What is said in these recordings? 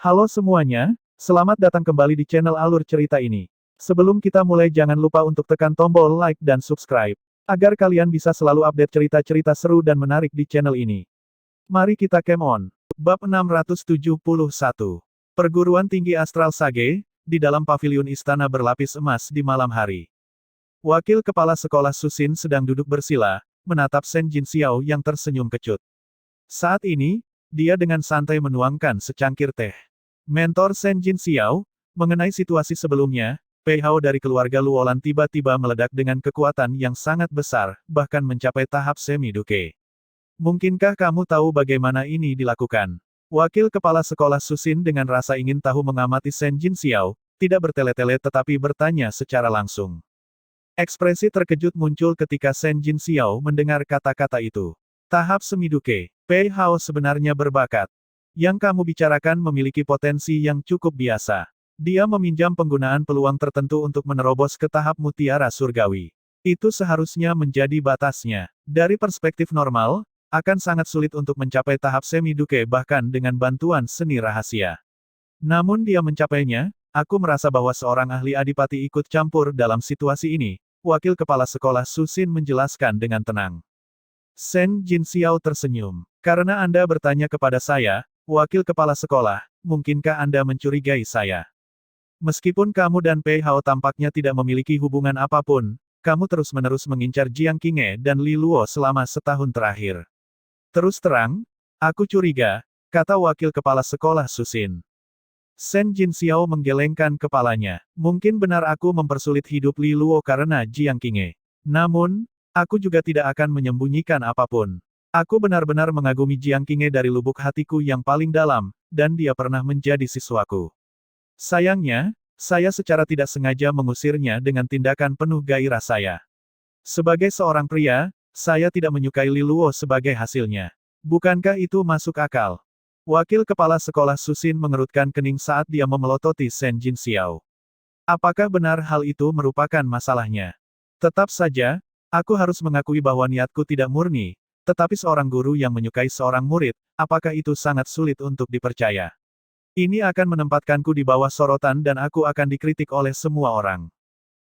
Halo semuanya, selamat datang kembali di channel Alur Cerita ini. Sebelum kita mulai jangan lupa untuk tekan tombol like dan subscribe, agar kalian bisa selalu update cerita-cerita seru dan menarik di channel ini. Mari kita game on. Bab 671. Perguruan Tinggi Astral Sage, di dalam paviliun istana berlapis emas di malam hari. Wakil Kepala Sekolah Susin sedang duduk bersila, menatap Shen Jinxiao yang tersenyum kecut. Saat ini, dia dengan santai menuangkan secangkir teh. Mentor Shen Jinxiao, mengenai situasi sebelumnya, Pei Hao dari keluarga Luolan tiba-tiba meledak dengan kekuatan yang sangat besar, bahkan mencapai tahap semi-duke. Mungkinkah kamu tahu bagaimana ini dilakukan? Wakil Kepala Sekolah Susin dengan rasa ingin tahu mengamati Shen Jinxiao, tidak bertele-tele tetapi bertanya secara langsung. Ekspresi terkejut muncul ketika Shen Jinxiao mendengar kata-kata itu. Tahap semi-duke, Pei Hao sebenarnya berbakat. Yang kamu bicarakan memiliki potensi yang cukup biasa. Dia meminjam penggunaan peluang tertentu untuk menerobos ke tahap mutiara surgawi. Itu seharusnya menjadi batasnya. Dari perspektif normal, akan sangat sulit untuk mencapai tahap semi-duke bahkan dengan bantuan seni rahasia. Namun dia mencapainya, aku merasa bahwa seorang ahli adipati ikut campur dalam situasi ini, Wakil Kepala Sekolah Susin menjelaskan dengan tenang. Shen Jinxiao tersenyum. Karena Anda bertanya kepada saya, Wakil Kepala Sekolah, mungkinkah Anda mencurigai saya? Meskipun kamu dan Pei Hao tampaknya tidak memiliki hubungan apapun, kamu terus-menerus mengincar Jiang Qinghe dan Li Luo selama setahun terakhir. Terus terang, aku curiga, kata Wakil Kepala Sekolah Susin. Shen Jinxiao menggelengkan kepalanya. Mungkin benar aku mempersulit hidup Li Luo karena Jiang Qinghe. Namun, aku juga tidak akan menyembunyikan apapun. Aku benar-benar mengagumi Jiang Qinghe dari lubuk hatiku yang paling dalam, dan dia pernah menjadi siswaku. Sayangnya, saya secara tidak sengaja mengusirnya dengan tindakan penuh gairah saya. Sebagai seorang pria, saya tidak menyukai Li Luo sebagai hasilnya. Bukankah itu masuk akal? Wakil Kepala Sekolah Susin mengerutkan kening saat dia memelototi Shen Jinxiao. Apakah benar hal itu merupakan masalahnya? Tetap saja, aku harus mengakui bahwa niatku tidak murni. Tetapi seorang guru yang menyukai seorang murid, apakah itu sangat sulit untuk dipercaya? Ini akan menempatkanku di bawah sorotan dan aku akan dikritik oleh semua orang.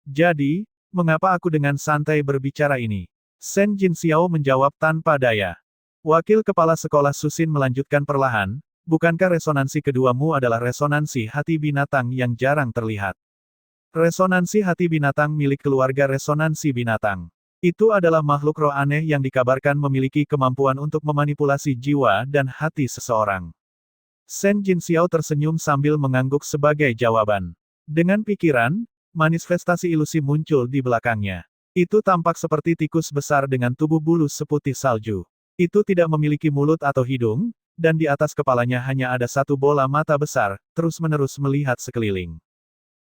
Jadi, mengapa aku dengan santai berbicara ini? Shen Jinxiao menjawab tanpa daya. Wakil Kepala Sekolah Susin melanjutkan perlahan, bukankah resonansi keduamu adalah resonansi hati binatang yang jarang terlihat? Resonansi hati binatang milik keluarga resonansi binatang. Itu adalah makhluk roh aneh yang dikabarkan memiliki kemampuan untuk memanipulasi jiwa dan hati seseorang. Shen Jinxiao tersenyum sambil mengangguk sebagai jawaban. Dengan pikiran, manifestasi ilusi muncul di belakangnya. Itu tampak seperti tikus besar dengan tubuh bulu seputih salju. Itu tidak memiliki mulut atau hidung, dan di atas kepalanya hanya ada satu bola mata besar, terus-menerus melihat sekeliling.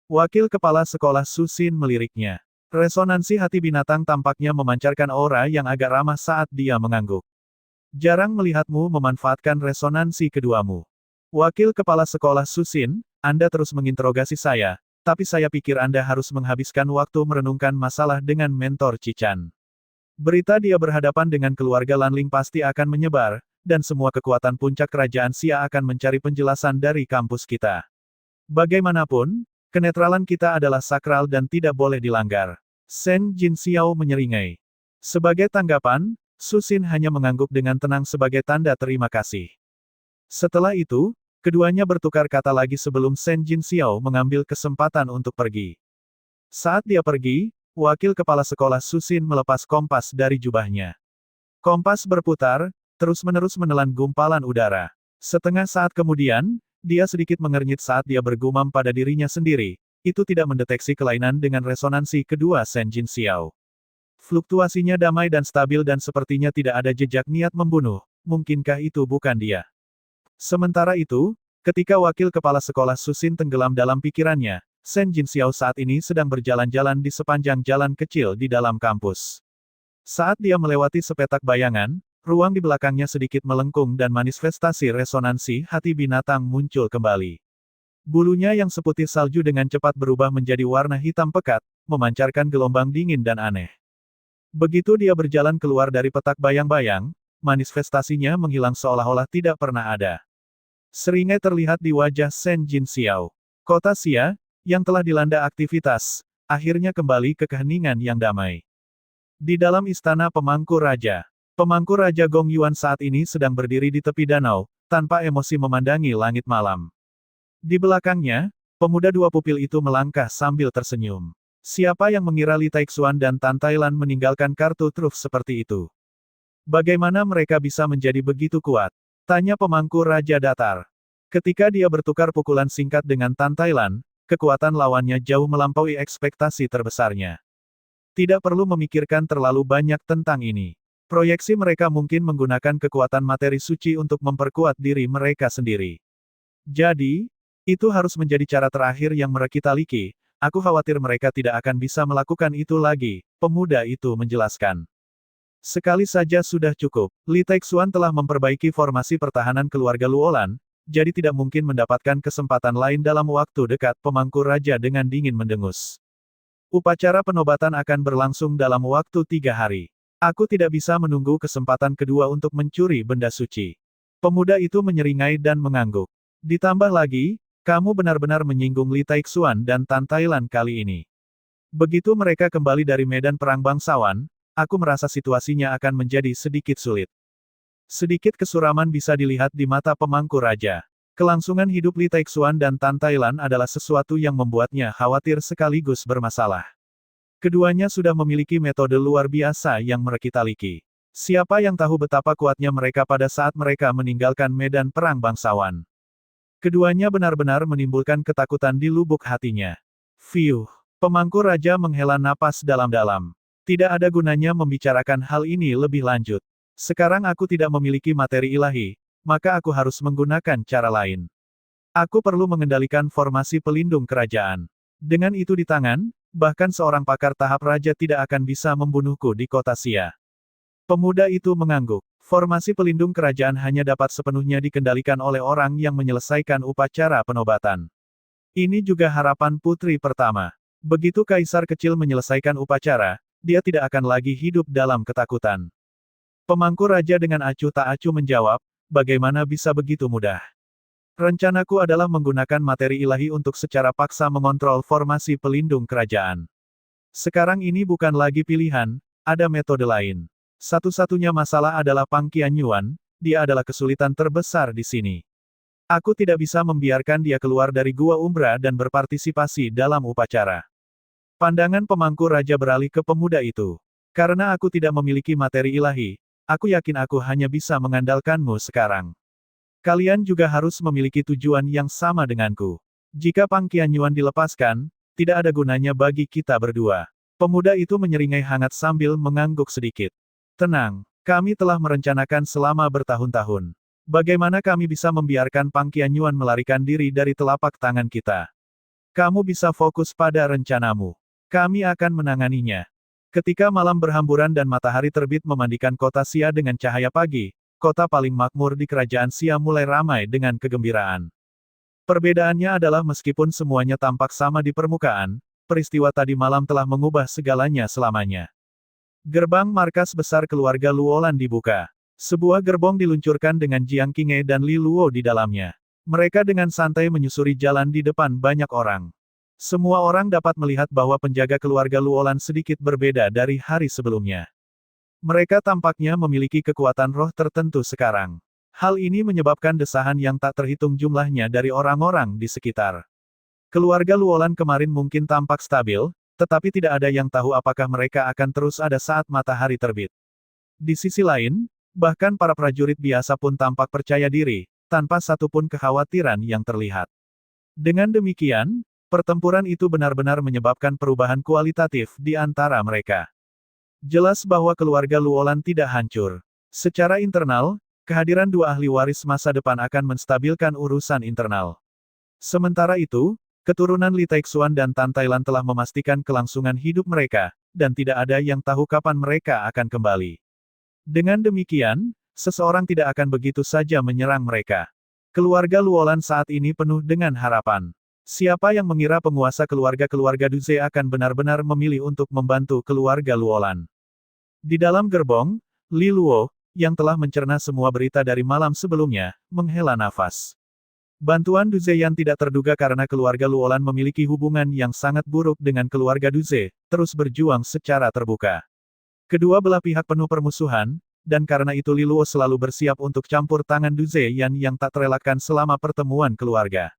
Wakil Kepala Sekolah Susin meliriknya. Resonansi hati binatang tampaknya memancarkan aura yang agak ramah saat dia mengangguk. Jarang melihatmu memanfaatkan resonansi keduamu. Wakil Kepala Sekolah Susin, Anda terus menginterogasi saya, tapi saya pikir Anda harus menghabiskan waktu merenungkan masalah dengan mentor Cichan. Berita dia berhadapan dengan keluarga Lanling pasti akan menyebar, dan semua kekuatan puncak kerajaan Xia akan mencari penjelasan dari kampus kita. Bagaimanapun, kenetralan kita adalah sakral dan tidak boleh dilanggar. Shen Jinxiao menyeringai. Sebagai tanggapan, Susin hanya mengangguk dengan tenang sebagai tanda terima kasih. Setelah itu, keduanya bertukar kata lagi sebelum Shen Jinxiao mengambil kesempatan untuk pergi. Saat dia pergi, Wakil Kepala Sekolah Susin melepas kompas dari jubahnya. Kompas berputar, terus-menerus menelan gumpalan udara. Setengah saat kemudian, dia sedikit mengernyit saat dia bergumam pada dirinya sendiri, itu tidak mendeteksi kelainan dengan resonansi kedua Shen Jinxiao. Fluktuasinya damai dan stabil dan sepertinya tidak ada jejak niat membunuh, mungkinkah itu bukan dia? Sementara itu, ketika Wakil Kepala Sekolah Susin tenggelam dalam pikirannya, Shen Jinxiao saat ini sedang berjalan-jalan di sepanjang jalan kecil di dalam kampus. Saat dia melewati sepetak bayangan, ruang di belakangnya sedikit melengkung dan manifestasi resonansi hati binatang muncul kembali. Bulunya yang seputih salju dengan cepat berubah menjadi warna hitam pekat, memancarkan gelombang dingin dan aneh. Begitu dia berjalan keluar dari petak bayang-bayang, manifestasinya menghilang seolah-olah tidak pernah ada. Seringai terlihat di wajah Shen Jinxiao. Kota Xia, yang telah dilanda aktivitas, akhirnya kembali ke keheningan yang damai. Di dalam istana pemangku raja, pemangku raja Gong Yuan saat ini sedang berdiri di tepi danau, tanpa emosi memandangi langit malam. Di belakangnya, pemuda dua pupil itu melangkah sambil tersenyum. Siapa yang mengira Li Taixuan dan Tan Tailan meninggalkan kartu truf seperti itu? Bagaimana mereka bisa menjadi begitu kuat? Tanya pemangku raja datar. Ketika dia bertukar pukulan singkat dengan Tan Tailan, kekuatan lawannya jauh melampaui ekspektasi terbesarnya. Tidak perlu memikirkan terlalu banyak tentang ini. Proyeksi mereka mungkin menggunakan kekuatan materi suci untuk memperkuat diri mereka sendiri. Jadi, itu harus menjadi cara terakhir yang mereka miliki. Aku khawatir mereka tidak akan bisa melakukan itu lagi, pemuda itu menjelaskan. Sekali saja sudah cukup. Li Taixuan telah memperbaiki formasi pertahanan keluarga Luolan, jadi tidak mungkin mendapatkan kesempatan lain dalam waktu dekat, pemangku raja dengan dingin mendengus. Upacara penobatan akan berlangsung dalam waktu 3 hari. Aku tidak bisa menunggu kesempatan kedua untuk mencuri benda suci. Pemuda itu menyeringai dan mengangguk. Ditambah lagi, kamu benar-benar menyinggung Li Taixuan dan Tan Tailan kali ini. Begitu mereka kembali dari medan perang bangsawan, aku merasa situasinya akan menjadi sedikit sulit. Sedikit kesuraman bisa dilihat di mata pemangku raja. Kelangsungan hidup Li Taixuan dan Tan Tailan adalah sesuatu yang membuatnya khawatir sekaligus bermasalah. Keduanya sudah memiliki metode luar biasa yang mereka miliki. Siapa yang tahu betapa kuatnya mereka pada saat mereka meninggalkan medan perang bangsawan. Keduanya benar-benar menimbulkan ketakutan di lubuk hatinya. Fiuh, pemangku raja menghela napas dalam-dalam. Tidak ada gunanya membicarakan hal ini lebih lanjut. Sekarang aku tidak memiliki materi ilahi, maka aku harus menggunakan cara lain. Aku perlu mengendalikan formasi pelindung kerajaan. Dengan itu di tangan, bahkan seorang pakar tahap raja tidak akan bisa membunuhku di kota Xia. Pemuda itu mengangguk. Formasi pelindung kerajaan hanya dapat sepenuhnya dikendalikan oleh orang yang menyelesaikan upacara penobatan. Ini juga harapan putri pertama. Begitu kaisar kecil menyelesaikan upacara, dia tidak akan lagi hidup dalam ketakutan. Pemangku raja dengan acuh tak acuh menjawab, bagaimana bisa begitu mudah? Rencanaku adalah menggunakan materi ilahi untuk secara paksa mengontrol formasi pelindung kerajaan. Sekarang ini bukan lagi pilihan, ada metode lain. Satu-satunya masalah adalah Pang Qianyuan, dia adalah kesulitan terbesar di sini. Aku tidak bisa membiarkan dia keluar dari Gua Umbra dan berpartisipasi dalam upacara. Pandangan pemangku raja beralih ke pemuda itu. Karena aku tidak memiliki materi ilahi, aku yakin aku hanya bisa mengandalkanmu sekarang. Kalian juga harus memiliki tujuan yang sama denganku. Jika Pang Qianyuan dilepaskan, tidak ada gunanya bagi kita berdua. Pemuda itu menyeringai hangat sambil mengangguk sedikit. Tenang, kami telah merencanakan selama bertahun-tahun. Bagaimana kami bisa membiarkan Pang Qianyuan melarikan diri dari telapak tangan kita? Kamu bisa fokus pada rencanamu. Kami akan menanganinya. Ketika malam berhamburan dan matahari terbit memandikan kota Xia dengan cahaya pagi, kota paling makmur di kerajaan Xia mulai ramai dengan kegembiraan. Perbedaannya adalah meskipun semuanya tampak sama di permukaan, peristiwa tadi malam telah mengubah segalanya selamanya. Gerbang markas besar keluarga Luolan dibuka. Sebuah gerbong diluncurkan dengan Jiang Qinghe dan Li Luo di dalamnya. Mereka dengan santai menyusuri jalan di depan banyak orang. Semua orang dapat melihat bahwa penjaga keluarga Luolan sedikit berbeda dari hari sebelumnya. Mereka tampaknya memiliki kekuatan roh tertentu sekarang. Hal ini menyebabkan desahan yang tak terhitung jumlahnya dari orang-orang di sekitar. Keluarga Luolan kemarin mungkin tampak stabil, tetapi tidak ada yang tahu apakah mereka akan terus ada saat matahari terbit. Di sisi lain, bahkan para prajurit biasa pun tampak percaya diri, tanpa satupun kekhawatiran yang terlihat. Dengan demikian, pertempuran itu benar-benar menyebabkan perubahan kualitatif di antara mereka. Jelas bahwa keluarga Luolan tidak hancur. Secara internal, kehadiran dua ahli waris masa depan akan menstabilkan urusan internal. Sementara itu, keturunan Li Taixuan dan Tan Tailan telah memastikan kelangsungan hidup mereka, dan tidak ada yang tahu kapan mereka akan kembali. Dengan demikian, seseorang tidak akan begitu saja menyerang mereka. Keluarga Luolan saat ini penuh dengan harapan. Siapa yang mengira penguasa keluarga-keluarga Duze akan benar-benar memilih untuk membantu keluarga Luolan? Di dalam gerbong, Li Luo, yang telah mencerna semua berita dari malam sebelumnya, menghela nafas. Bantuan Du Zhe yang tidak terduga karena keluarga Luolan memiliki hubungan yang sangat buruk dengan keluarga Du Zhe, terus berjuang secara terbuka. Kedua belah pihak penuh permusuhan, dan karena itu Li Luo selalu bersiap untuk campur tangan Du Zhe yang tak terelakkan selama pertemuan keluarga.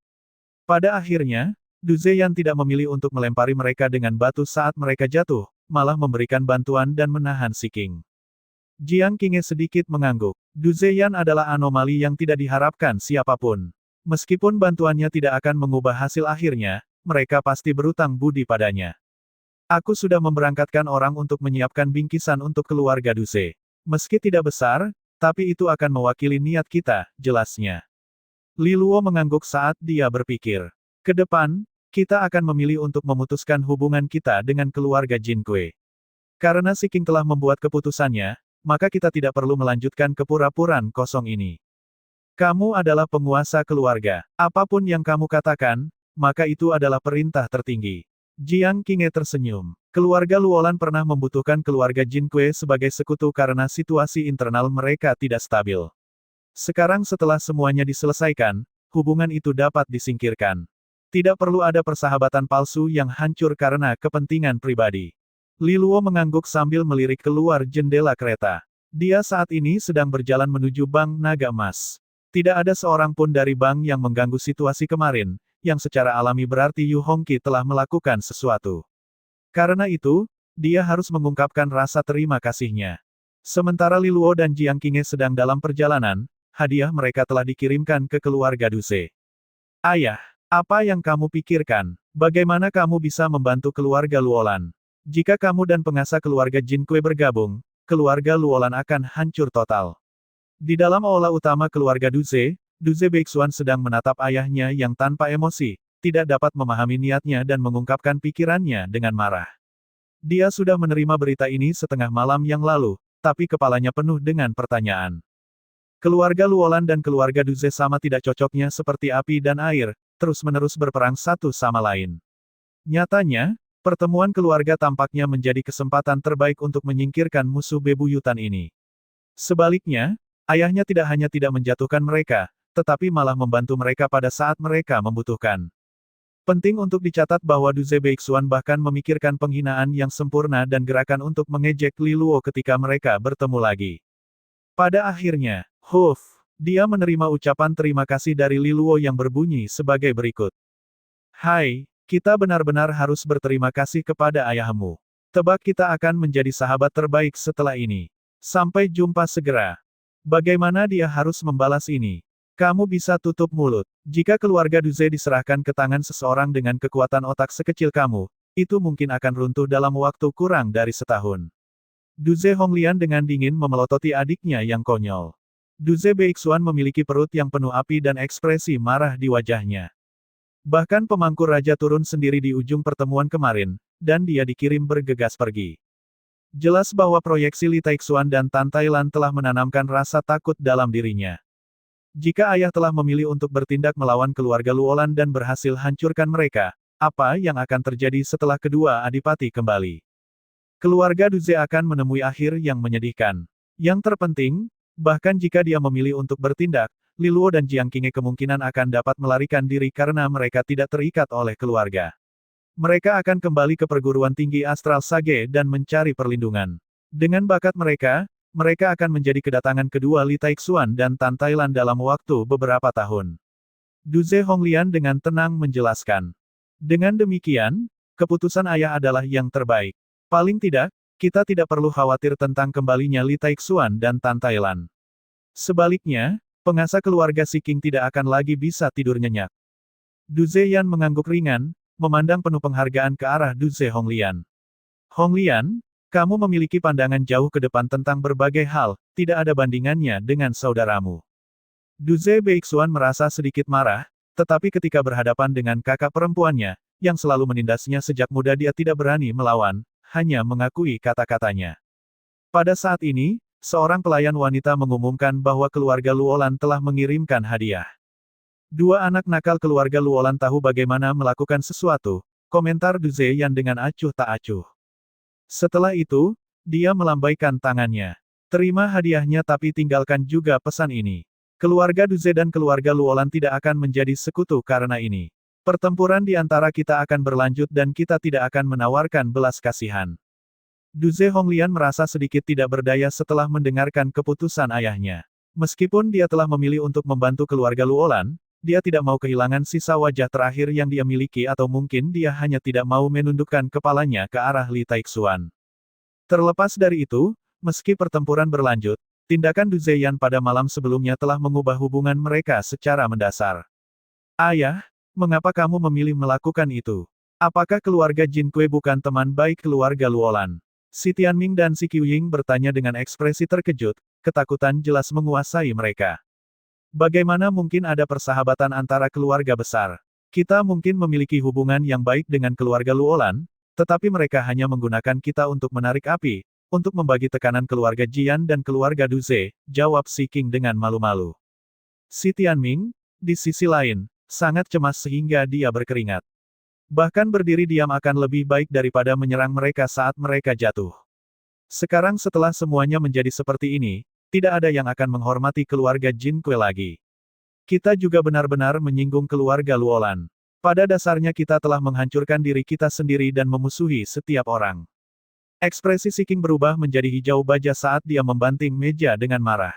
Pada akhirnya, Du Zhe tidak memilih untuk melempari mereka dengan batu saat mereka jatuh, malah memberikan bantuan dan menahan Si King. Jiang Qinghe sedikit mengangguk. Du Zhe adalah anomali yang tidak diharapkan siapapun. Meskipun bantuannya tidak akan mengubah hasil akhirnya, mereka pasti berutang budi padanya. Aku sudah memberangkatkan orang untuk menyiapkan bingkisan untuk keluarga Du Zhe. Meski tidak besar, tapi itu akan mewakili niat kita, jelasnya. Li Luo mengangguk saat dia berpikir. Ke depan, kita akan memilih untuk memutuskan hubungan kita dengan keluarga Jin Kui. Karena Si King telah membuat keputusannya, maka kita tidak perlu melanjutkan kepura-puraan kosong ini. Kamu adalah penguasa keluarga. Apapun yang kamu katakan, maka itu adalah perintah tertinggi. Jiang Qinghe tersenyum. Keluarga Luolan pernah membutuhkan keluarga Jin Kui sebagai sekutu karena situasi internal mereka tidak stabil. Sekarang setelah semuanya diselesaikan, hubungan itu dapat disingkirkan. Tidak perlu ada persahabatan palsu yang hancur karena kepentingan pribadi. Li Luo mengangguk sambil melirik keluar jendela kereta. Dia saat ini sedang berjalan menuju Bank Naga Emas. Tidak ada seorang pun dari bank yang mengganggu situasi kemarin, yang secara alami berarti Yu Hongqi telah melakukan sesuatu. Karena itu, dia harus mengungkapkan rasa terima kasihnya. Sementara Li Luo dan Jiang Qinghe sedang dalam perjalanan, hadiah mereka telah dikirimkan ke keluarga Du Zhe. Ayah, apa yang kamu pikirkan? Bagaimana kamu bisa membantu keluarga Luolan? Jika kamu dan penguasa keluarga Jin Kui bergabung, keluarga Luolan akan hancur total. Di dalam aula utama keluarga Du Zhe Beixuan sedang menatap ayahnya yang tanpa emosi, tidak dapat memahami niatnya dan mengungkapkan pikirannya dengan marah. Dia sudah menerima berita ini setengah malam yang lalu, tapi kepalanya penuh dengan pertanyaan. Keluarga Luolan dan keluarga Du Zhe sama tidak cocoknya seperti api dan air, terus-menerus berperang satu sama lain. Nyatanya, pertemuan keluarga tampaknya menjadi kesempatan terbaik untuk menyingkirkan musuh bebuyutan ini. Sebaliknya, ayahnya tidak hanya tidak menjatuhkan mereka, tetapi malah membantu mereka pada saat mereka membutuhkan. Penting untuk dicatat bahwa Du Zhe Beixuan bahkan memikirkan penghinaan yang sempurna dan gerakan untuk mengejek Li Luo ketika mereka bertemu lagi. Pada akhirnya, dia menerima ucapan terima kasih dari Li Luo yang berbunyi sebagai berikut. Hai, kita benar-benar harus berterima kasih kepada ayahmu. Tebak kita akan menjadi sahabat terbaik setelah ini. Sampai jumpa segera. Bagaimana dia harus membalas ini? Kamu bisa tutup mulut. Jika keluarga Du Zhe diserahkan ke tangan seseorang dengan kekuatan otak sekecil kamu, itu mungkin akan runtuh dalam waktu kurang dari setahun. Du Zhe Honglian dengan dingin memelototi adiknya yang konyol. Du Zhe Beixuan memiliki perut yang penuh api dan ekspresi marah di wajahnya. Bahkan pemangku raja turun sendiri di ujung pertemuan kemarin, dan dia dikirim bergegas pergi. Jelas bahwa proyeksi Li Taixuan dan Tan Tailan telah menanamkan rasa takut dalam dirinya. Jika ayah telah memilih untuk bertindak melawan keluarga Luolan dan berhasil hancurkan mereka, apa yang akan terjadi setelah kedua adipati kembali? Keluarga Du Zhe akan menemui akhir yang menyedihkan. Yang terpenting, bahkan jika dia memilih untuk bertindak, Li Luo dan Jiang Qinghe kemungkinan akan dapat melarikan diri karena mereka tidak terikat oleh keluarga. Mereka akan kembali ke perguruan tinggi Astral Sage dan mencari perlindungan. Dengan bakat mereka, mereka akan menjadi kedatangan kedua Li Taixuan dan Tan Tailan dalam waktu beberapa tahun. Du Zhe Honglian dengan tenang menjelaskan. Dengan demikian, keputusan ayah adalah yang terbaik. Paling tidak, kita tidak perlu khawatir tentang kembalinya Li Taixuan dan Tan Tailan. Sebaliknya, penguasa keluarga Si King tidak akan lagi bisa tidur nyenyak. Du Zhe mengangguk ringan, memandang penuh penghargaan ke arah Du Zhe Honglian. Honglian, kamu memiliki pandangan jauh ke depan tentang berbagai hal, tidak ada bandingannya dengan saudaramu. Du Zhe Beixuan merasa sedikit marah, tetapi ketika berhadapan dengan kakak perempuannya, yang selalu menindasnya sejak muda dia tidak berani melawan, hanya mengakui kata-katanya. Pada saat ini, seorang pelayan wanita mengumumkan bahwa keluarga Luolan telah mengirimkan hadiah. Dua anak nakal keluarga Luolan tahu bagaimana melakukan sesuatu, komentar Du Zhe dengan acuh tak acuh. Setelah itu, dia melambaikan tangannya. Terima hadiahnya tapi tinggalkan juga pesan ini. Keluarga Duze dan keluarga Luolan tidak akan menjadi sekutu karena ini. Pertempuran di antara kita akan berlanjut dan kita tidak akan menawarkan belas kasihan. Duze Honglian merasa sedikit tidak berdaya setelah mendengarkan keputusan ayahnya. Meskipun dia telah memilih untuk membantu keluarga Luolan, dia tidak mau kehilangan sisa wajah terakhir yang dia miliki atau mungkin dia hanya tidak mau menundukkan kepalanya ke arah Li Taixuan. Terlepas dari itu, meski pertempuran berlanjut, tindakan Du Zheyan pada malam sebelumnya telah mengubah hubungan mereka secara mendasar. Ayah, mengapa kamu memilih melakukan itu? Apakah keluarga Jin Kui bukan teman baik keluarga Luolan? Si Tianming dan si Qiuying bertanya dengan ekspresi terkejut, ketakutan jelas menguasai mereka. Bagaimana mungkin ada persahabatan antara keluarga besar? Kita mungkin memiliki hubungan yang baik dengan keluarga Luolan, tetapi mereka hanya menggunakan kita untuk menarik api, untuk membagi tekanan keluarga Jian dan keluarga Duze, jawab Si King dengan malu-malu. Si Tianming, di sisi lain, sangat cemas sehingga dia berkeringat. Bahkan berdiri diam akan lebih baik daripada menyerang mereka saat mereka jatuh. Sekarang setelah semuanya menjadi seperti ini, tidak ada yang akan menghormati keluarga Jin Kui lagi. Kita juga benar-benar menyinggung keluarga Luolan. Pada dasarnya kita telah menghancurkan diri kita sendiri dan memusuhi setiap orang. Ekspresi Si King berubah menjadi hijau baja saat dia membanting meja dengan marah.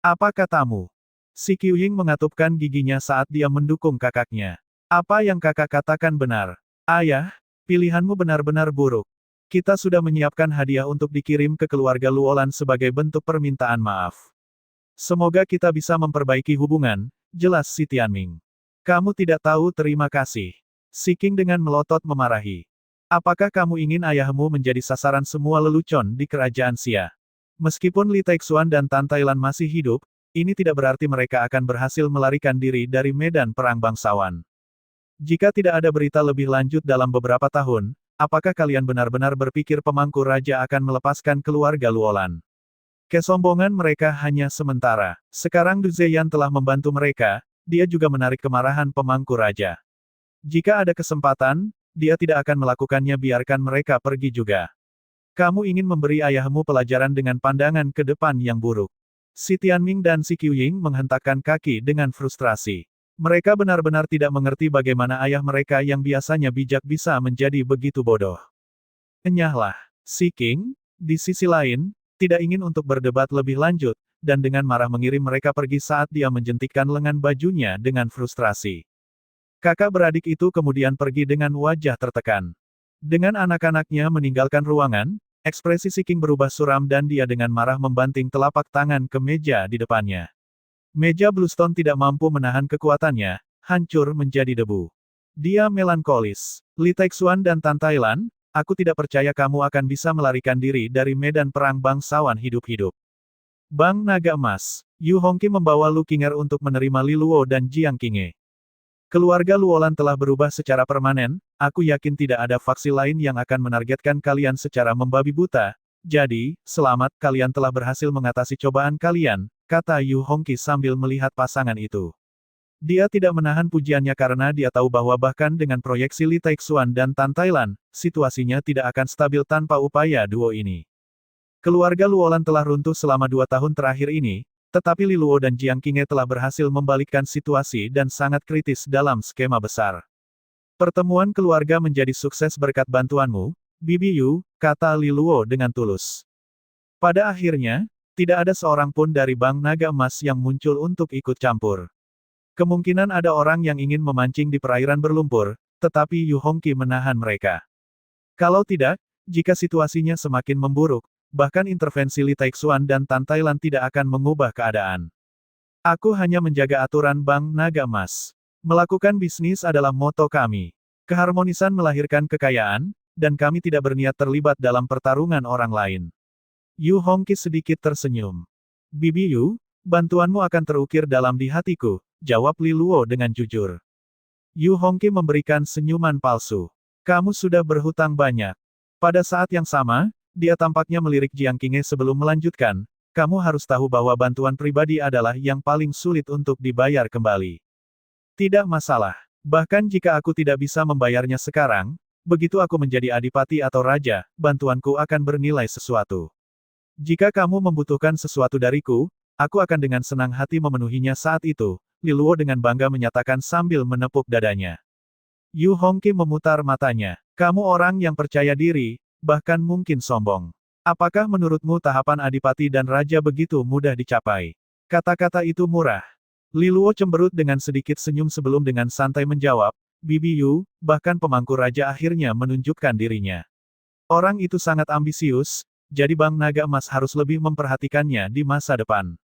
Apa katamu? Si Qiuying mengatupkan giginya saat dia mendukung kakaknya. Apa yang kakak katakan benar. Ayah, pilihanmu benar-benar buruk. Kita sudah menyiapkan hadiah untuk dikirim ke keluarga Luolan sebagai bentuk permintaan maaf. Semoga kita bisa memperbaiki hubungan, jelas Si Tianming. Kamu tidak tahu terima kasih. Si King dengan melotot memarahi. Apakah kamu ingin ayahmu menjadi sasaran semua lelucon di kerajaan Xia? Meskipun Li Taixuan dan Tan Tailan masih hidup, ini tidak berarti mereka akan berhasil melarikan diri dari medan perang bangsawan. Jika tidak ada berita lebih lanjut dalam beberapa tahun, apakah kalian benar-benar berpikir pemangku raja akan melepaskan keluarga Luolan? Kesombongan mereka hanya sementara. Sekarang Du Zheyan telah membantu mereka, dia juga menarik kemarahan pemangku raja. Jika ada kesempatan, dia tidak akan melakukannya, biarkan mereka pergi juga. Kamu ingin memberi ayahmu pelajaran dengan pandangan ke depan yang buruk. Si Tianming dan Si Qiuying menghentakkan kaki dengan frustrasi. Mereka benar-benar tidak mengerti bagaimana ayah mereka yang biasanya bijak bisa menjadi begitu bodoh. Enyahlah. Si King, di sisi lain, tidak ingin untuk berdebat lebih lanjut, dan dengan marah mengirim mereka pergi saat dia menjentikkan lengan bajunya dengan frustrasi. Kakak beradik itu kemudian pergi dengan wajah tertekan. Dengan anak-anaknya meninggalkan ruangan, ekspresi Si King berubah suram dan dia dengan marah membanting telapak tangan ke meja di depannya. Meja Bluestone tidak mampu menahan kekuatannya, hancur menjadi debu. Dia melankolis. Li Taixuan dan Tan Tailan, aku tidak percaya kamu akan bisa melarikan diri dari medan perang bangsawan hidup-hidup. Bang Naga Emas, Yu Hongqi membawa Lu Qinger untuk menerima Li Luo dan Jiang Qinghe. Keluarga Luolan telah berubah secara permanen, aku yakin tidak ada faksi lain yang akan menargetkan kalian secara membabi buta. Jadi, selamat, kalian telah berhasil mengatasi cobaan kalian, kata Yu Hongqi sambil melihat pasangan itu. Dia tidak menahan pujiannya karena dia tahu bahwa bahkan dengan proyeksi Li Taixuan dan Tan Tailan, situasinya tidak akan stabil tanpa upaya duo ini. Keluarga Luolan telah runtuh selama 2 tahun terakhir ini, tetapi Li Luo dan Jiang Qinghe telah berhasil membalikkan situasi dan sangat kritis dalam skema besar. Pertemuan keluarga menjadi sukses berkat bantuanmu, Bibi Yu, kata Li Luo dengan tulus. Pada akhirnya, tidak ada seorang pun dari Bang Naga Emas yang muncul untuk ikut campur. Kemungkinan ada orang yang ingin memancing di perairan berlumpur, tetapi Yu Hongqi menahan mereka. Kalau tidak, jika situasinya semakin memburuk, bahkan intervensi Li Taixuan dan Tan Tailan tidak akan mengubah keadaan. Aku hanya menjaga aturan Bang Naga Emas. Melakukan bisnis adalah moto kami. Keharmonisan melahirkan kekayaan, dan kami tidak berniat terlibat dalam pertarungan orang lain. Yu Hongqi sedikit tersenyum. Bibi Yu, bantuanmu akan terukir dalam di hatiku, jawab Li Luo dengan jujur. Yu Hongqi memberikan senyuman palsu. Kamu sudah berhutang banyak. Pada saat yang sama, dia tampaknya melirik Jiang Qinghe sebelum melanjutkan, kamu harus tahu bahwa bantuan pribadi adalah yang paling sulit untuk dibayar kembali. Tidak masalah. Bahkan jika aku tidak bisa membayarnya sekarang, begitu aku menjadi adipati atau raja, bantuanku akan bernilai sesuatu. Jika kamu membutuhkan sesuatu dariku, Aku akan dengan senang hati memenuhinya saat itu, Li Luo dengan bangga menyatakan sambil menepuk dadanya. Yu Hongqi memutar matanya. Kamu orang yang percaya diri, bahkan mungkin sombong. Apakah menurutmu tahapan adipati dan raja begitu mudah dicapai? Kata-kata itu murah. Li Luo cemberut dengan sedikit senyum sebelum dengan santai menjawab, Bibi Yu, bahkan pemangku raja akhirnya menunjukkan dirinya. Orang itu sangat ambisius, jadi Bang Naga Emas harus lebih memperhatikannya di masa depan.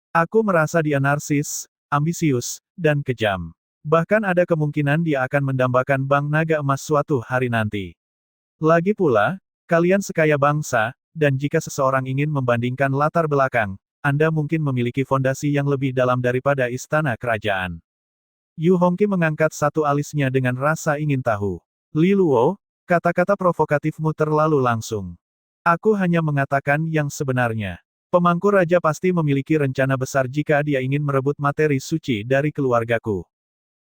Aku merasa dia narsis, ambisius, dan kejam. Bahkan ada kemungkinan dia akan mendambakan Bang Naga Emas suatu hari nanti. Lagi pula, kalian sekaya bangsa, dan jika seseorang ingin membandingkan latar belakang, Anda mungkin memiliki fondasi yang lebih dalam daripada istana kerajaan. Yu Hongqi mengangkat satu alisnya dengan rasa ingin tahu. Li Luo, kata-kata provokatifmu terlalu langsung. Aku hanya mengatakan yang sebenarnya. Pemangku raja pasti memiliki rencana besar jika dia ingin merebut materi suci dari keluargaku.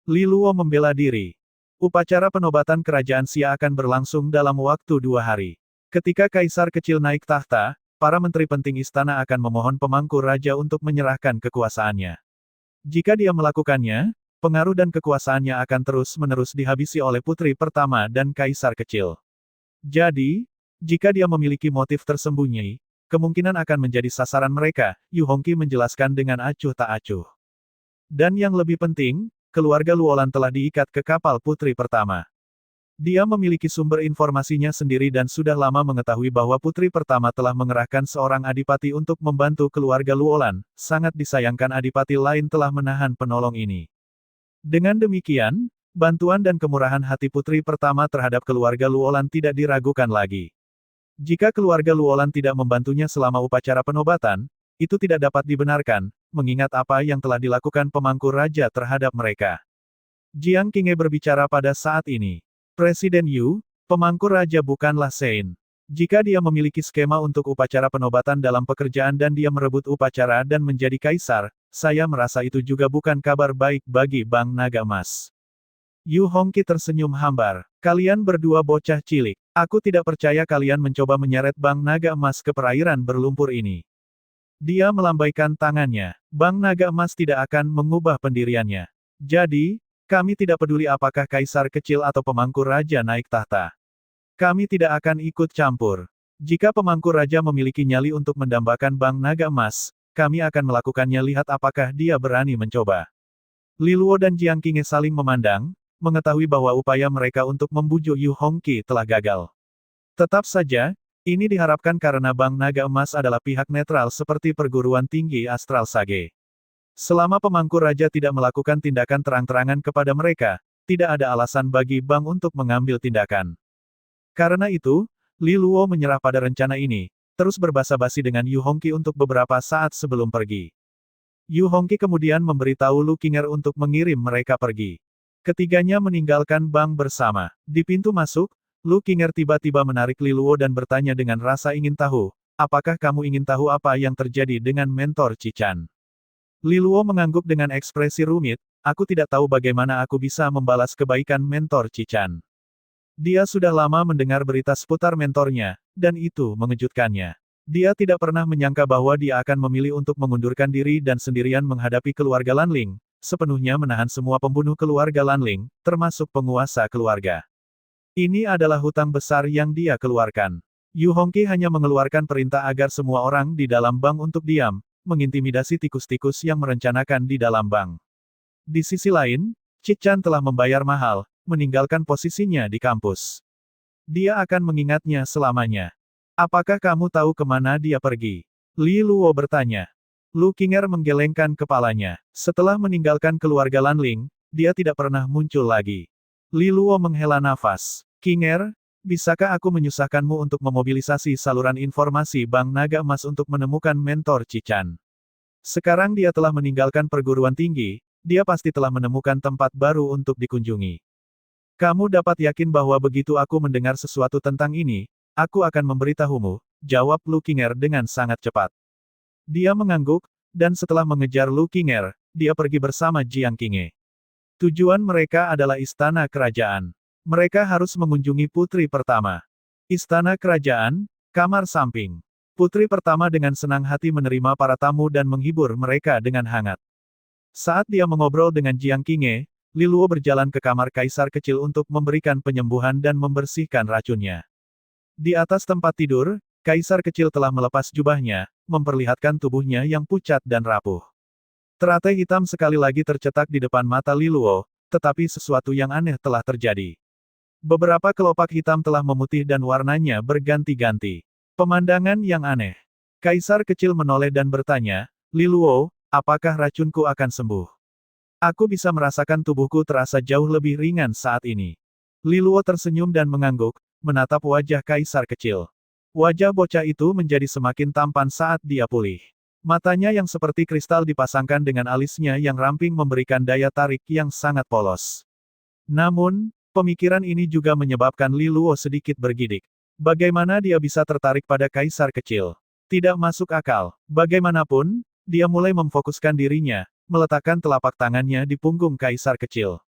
Li Luo membela diri. Upacara penobatan kerajaan Xia akan berlangsung dalam waktu 2 hari. Ketika kaisar kecil naik tahta, para menteri penting istana akan memohon pemangku raja untuk menyerahkan kekuasaannya. Jika dia melakukannya, pengaruh dan kekuasaannya akan terus-menerus dihabisi oleh putri pertama dan kaisar kecil. Jadi, jika dia memiliki motif tersembunyi, kemungkinan akan menjadi sasaran mereka, Yu Hongqi menjelaskan dengan acuh tak acuh. Dan yang lebih penting, keluarga Luolan telah diikat ke kapal putri pertama. Dia memiliki sumber informasinya sendiri dan sudah lama mengetahui bahwa putri pertama telah mengerahkan seorang adipati untuk membantu keluarga Luolan, sangat disayangkan adipati lain telah menahan penolong ini. Dengan demikian, bantuan dan kemurahan hati putri pertama terhadap keluarga Luolan tidak diragukan lagi. Jika keluarga Luolan tidak membantunya selama upacara penobatan, itu tidak dapat dibenarkan, mengingat apa yang telah dilakukan pemangku raja terhadap mereka. Jiang Qinghe berbicara pada saat ini. Presiden Yu, pemangku raja bukanlah Sein. Jika dia memiliki skema untuk upacara penobatan dalam pekerjaan dan dia merebut upacara dan menjadi kaisar, saya merasa itu juga bukan kabar baik bagi Bang Naga Emas. Yu Hongqi tersenyum hambar. Kalian berdua bocah cilik. Aku tidak percaya kalian mencoba menyeret Bang Naga Emas ke perairan berlumpur ini. Dia melambaikan tangannya. Bang Naga Emas tidak akan mengubah pendiriannya. Jadi, kami tidak peduli apakah kaisar kecil atau pemangku raja naik tahta. Kami tidak akan ikut campur. Jika pemangku raja memiliki nyali untuk mendambakan Bang Naga Emas, kami akan melakukannya, lihat apakah dia berani mencoba. Li Luo dan Jiang Qinghe saling memandang, mengetahui bahwa upaya mereka untuk membujuk Yu Hongqi telah gagal. Tetap saja, ini diharapkan karena Bang Naga Emas adalah pihak netral seperti perguruan tinggi Astral Sage. Selama pemangku raja tidak melakukan tindakan terang-terangan kepada mereka, tidak ada alasan bagi Bang untuk mengambil tindakan. Karena itu, Li Luo menyerah pada rencana ini, terus berbasa-basi dengan Yu Hongqi untuk beberapa saat sebelum pergi. Yu Hongqi kemudian memberitahu Lu Qinger untuk mengirim mereka pergi. Ketiganya meninggalkan Bang bersama. Di pintu masuk, Lu Qinger tiba-tiba menarik Li Luo dan bertanya dengan rasa ingin tahu, apakah kamu ingin tahu apa yang terjadi dengan mentor Qichan? Li Luo mengangguk dengan ekspresi rumit, aku tidak tahu bagaimana aku bisa membalas kebaikan mentor Qichan. Dia sudah lama mendengar berita seputar mentornya, dan itu mengejutkannya. Dia tidak pernah menyangka bahwa dia akan memilih untuk mengundurkan diri dan sendirian menghadapi keluarga Lanling, sepenuhnya menahan semua pembunuh keluarga Lanling, termasuk penguasa keluarga. Ini adalah hutang besar yang dia keluarkan. Yu Hongqi hanya mengeluarkan perintah agar semua orang di dalam bank untuk diam, mengintimidasi tikus-tikus yang merencanakan di dalam bank. Di sisi lain, Qichan telah membayar mahal, meninggalkan posisinya di kampus. Dia akan mengingatnya selamanya. Apakah kamu tahu kemana dia pergi? Li Luo bertanya. Lu Qinger menggelengkan kepalanya. Setelah meninggalkan keluarga Lanling, dia tidak pernah muncul lagi. Li Luo menghela nafas. Qinger, bisakah aku menyusahkanmu untuk memobilisasi saluran informasi Bang Naga Emas untuk menemukan mentor Qichan? Sekarang dia telah meninggalkan perguruan tinggi, dia pasti telah menemukan tempat baru untuk dikunjungi. Kamu dapat yakin bahwa begitu aku mendengar sesuatu tentang ini, aku akan memberitahumu, jawab Lu Qinger dengan sangat cepat. Dia mengangguk, dan setelah mengejar Lu Qinger, dia pergi bersama Jiang Qinghe. Tujuan mereka adalah istana kerajaan. Mereka harus mengunjungi putri pertama. Istana kerajaan, kamar samping. Putri pertama dengan senang hati menerima para tamu dan menghibur mereka dengan hangat. Saat dia mengobrol dengan Jiang Qinghe, Li Luo berjalan ke kamar kaisar kecil untuk memberikan penyembuhan dan membersihkan racunnya. Di atas tempat tidur, kaisar kecil telah melepas jubahnya, memperlihatkan tubuhnya yang pucat dan rapuh. Teratai hitam sekali lagi tercetak di depan mata Li Luo, tetapi sesuatu yang aneh telah terjadi. Beberapa kelopak hitam telah memutih dan warnanya berganti-ganti. Pemandangan yang aneh. Kaisar kecil menoleh dan bertanya, Li Luo, apakah racunku akan sembuh? Aku bisa merasakan tubuhku terasa jauh lebih ringan saat ini. Li Luo tersenyum dan mengangguk, menatap wajah kaisar kecil. Wajah bocah itu menjadi semakin tampan saat dia pulih. Matanya yang seperti kristal dipasangkan dengan alisnya yang ramping memberikan daya tarik yang sangat polos. Namun, pemikiran ini juga menyebabkan Li Luo sedikit bergidik. Bagaimana dia bisa tertarik pada kaisar kecil? Tidak masuk akal. Bagaimanapun, dia mulai memfokuskan dirinya, meletakkan telapak tangannya di punggung kaisar kecil.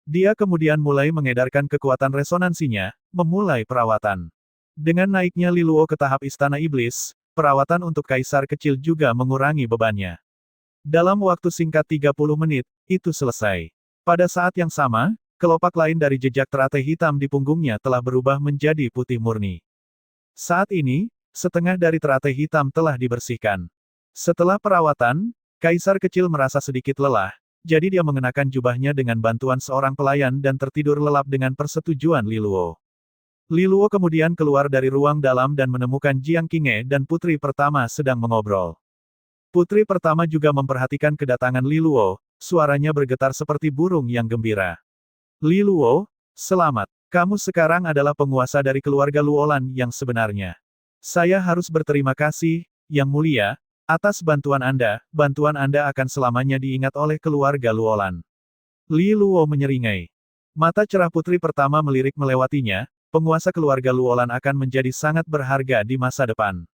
Dia kemudian mulai mengedarkan kekuatan resonansinya, memulai perawatan. Dengan naiknya Li Luo ke tahap istana iblis, perawatan untuk kaisar kecil juga mengurangi bebannya. Dalam waktu singkat 30 menit, itu selesai. Pada saat yang sama, kelopak lain dari jejak teratai hitam di punggungnya telah berubah menjadi putih murni. Saat ini, setengah dari teratai hitam telah dibersihkan. Setelah perawatan, kaisar kecil merasa sedikit lelah, jadi dia mengenakan jubahnya dengan bantuan seorang pelayan dan tertidur lelap dengan persetujuan Li Luo. Li Luo kemudian keluar dari ruang dalam dan menemukan Jiang Qinghe dan putri pertama sedang mengobrol. Putri pertama juga memperhatikan kedatangan Li Luo, suaranya bergetar seperti burung yang gembira. Li Luo, selamat. Kamu sekarang adalah penguasa dari keluarga Luolan yang sebenarnya. Saya harus berterima kasih, Yang Mulia, atas bantuan Anda akan selamanya diingat oleh keluarga Luolan. Li Luo menyeringai. Mata cerah putri pertama melirik melewatinya, penguasa keluarga Luolan akan menjadi sangat berharga di masa depan.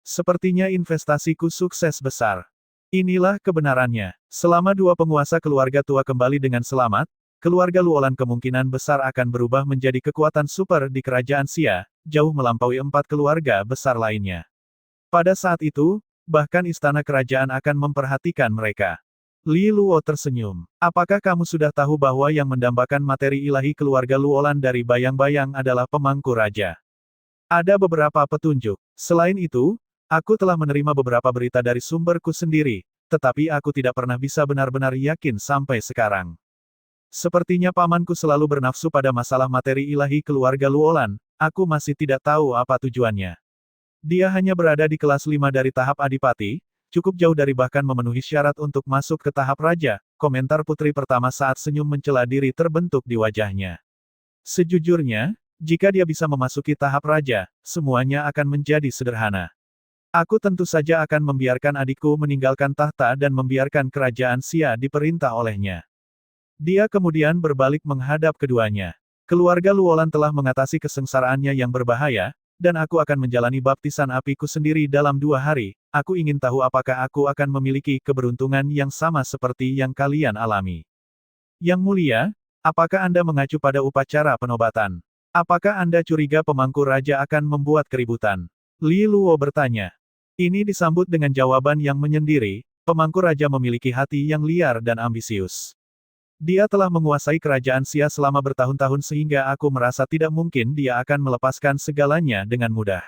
Sepertinya investasiku sukses besar. Inilah kebenarannya. Selama dua penguasa keluarga tua kembali dengan selamat, keluarga Luolan kemungkinan besar akan berubah menjadi kekuatan super di kerajaan Xia, jauh melampaui 4 keluarga besar lainnya. Pada saat itu, bahkan istana kerajaan akan memperhatikan mereka. Li Luo tersenyum. Apakah kamu sudah tahu bahwa yang mendambakan materi ilahi keluarga Luolan dari bayang-bayang adalah pemangku raja? Ada beberapa petunjuk. Selain itu, aku telah menerima beberapa berita dari sumberku sendiri, tetapi aku tidak pernah bisa benar-benar yakin sampai sekarang. Sepertinya pamanku selalu bernafsu pada masalah materi ilahi keluarga Luolan, aku masih tidak tahu apa tujuannya. Dia hanya berada di kelas 5 dari tahap adipati, cukup jauh dari bahkan memenuhi syarat untuk masuk ke tahap raja, komentar putri pertama saat senyum mencela diri terbentuk di wajahnya. Sejujurnya, jika dia bisa memasuki tahap raja, semuanya akan menjadi sederhana. Aku tentu saja akan membiarkan adikku meninggalkan tahta dan membiarkan kerajaan Xia diperintah olehnya. Dia kemudian berbalik menghadap keduanya. Keluarga Luolan telah mengatasi kesengsaraannya yang berbahaya, dan aku akan menjalani baptisan apiku sendiri dalam 2 hari. Aku ingin tahu apakah aku akan memiliki keberuntungan yang sama seperti yang kalian alami. Yang Mulia, apakah Anda mengacu pada upacara penobatan? Apakah Anda curiga pemangku raja akan membuat keributan? Li Luo bertanya. Ini disambut dengan jawaban yang menyendiri, pemangku raja memiliki hati yang liar dan ambisius. Dia telah menguasai kerajaan Xia selama bertahun-tahun sehingga aku merasa tidak mungkin dia akan melepaskan segalanya dengan mudah.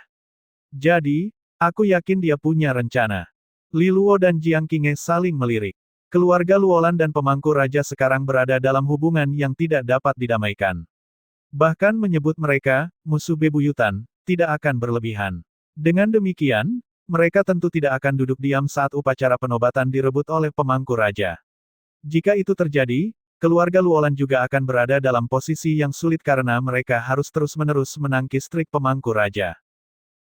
Jadi, aku yakin dia punya rencana. Li Luo dan Jiang Qinghe saling melirik. Keluarga Luolan dan pemangku raja sekarang berada dalam hubungan yang tidak dapat didamaikan. Bahkan menyebut mereka, musuh bebuyutan, tidak akan berlebihan. Dengan demikian, mereka tentu tidak akan duduk diam saat upacara penobatan direbut oleh pemangku raja. Jika itu terjadi, keluarga Luolan juga akan berada dalam posisi yang sulit karena mereka harus terus-menerus menangkis trik pemangku raja.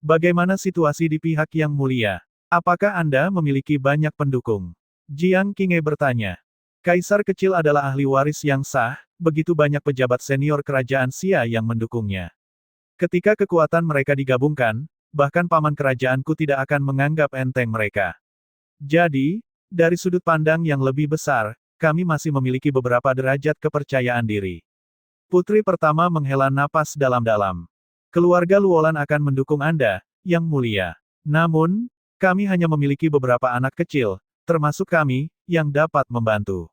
Bagaimana situasi di pihak Yang Mulia? Apakah Anda memiliki banyak pendukung? Jiang Qinghe bertanya. Kaisar kecil adalah ahli waris yang sah, begitu banyak pejabat senior kerajaan Xia yang mendukungnya. Ketika kekuatan mereka digabungkan, bahkan paman kerajaanku tidak akan menganggap enteng mereka. Jadi, dari sudut pandang yang lebih besar, kami masih memiliki beberapa derajat kepercayaan diri. Putri pertama menghela napas dalam-dalam. Keluarga Luolan akan mendukung Anda, Yang Mulia. Namun, kami hanya memiliki beberapa anak kecil, termasuk kami, yang dapat membantu.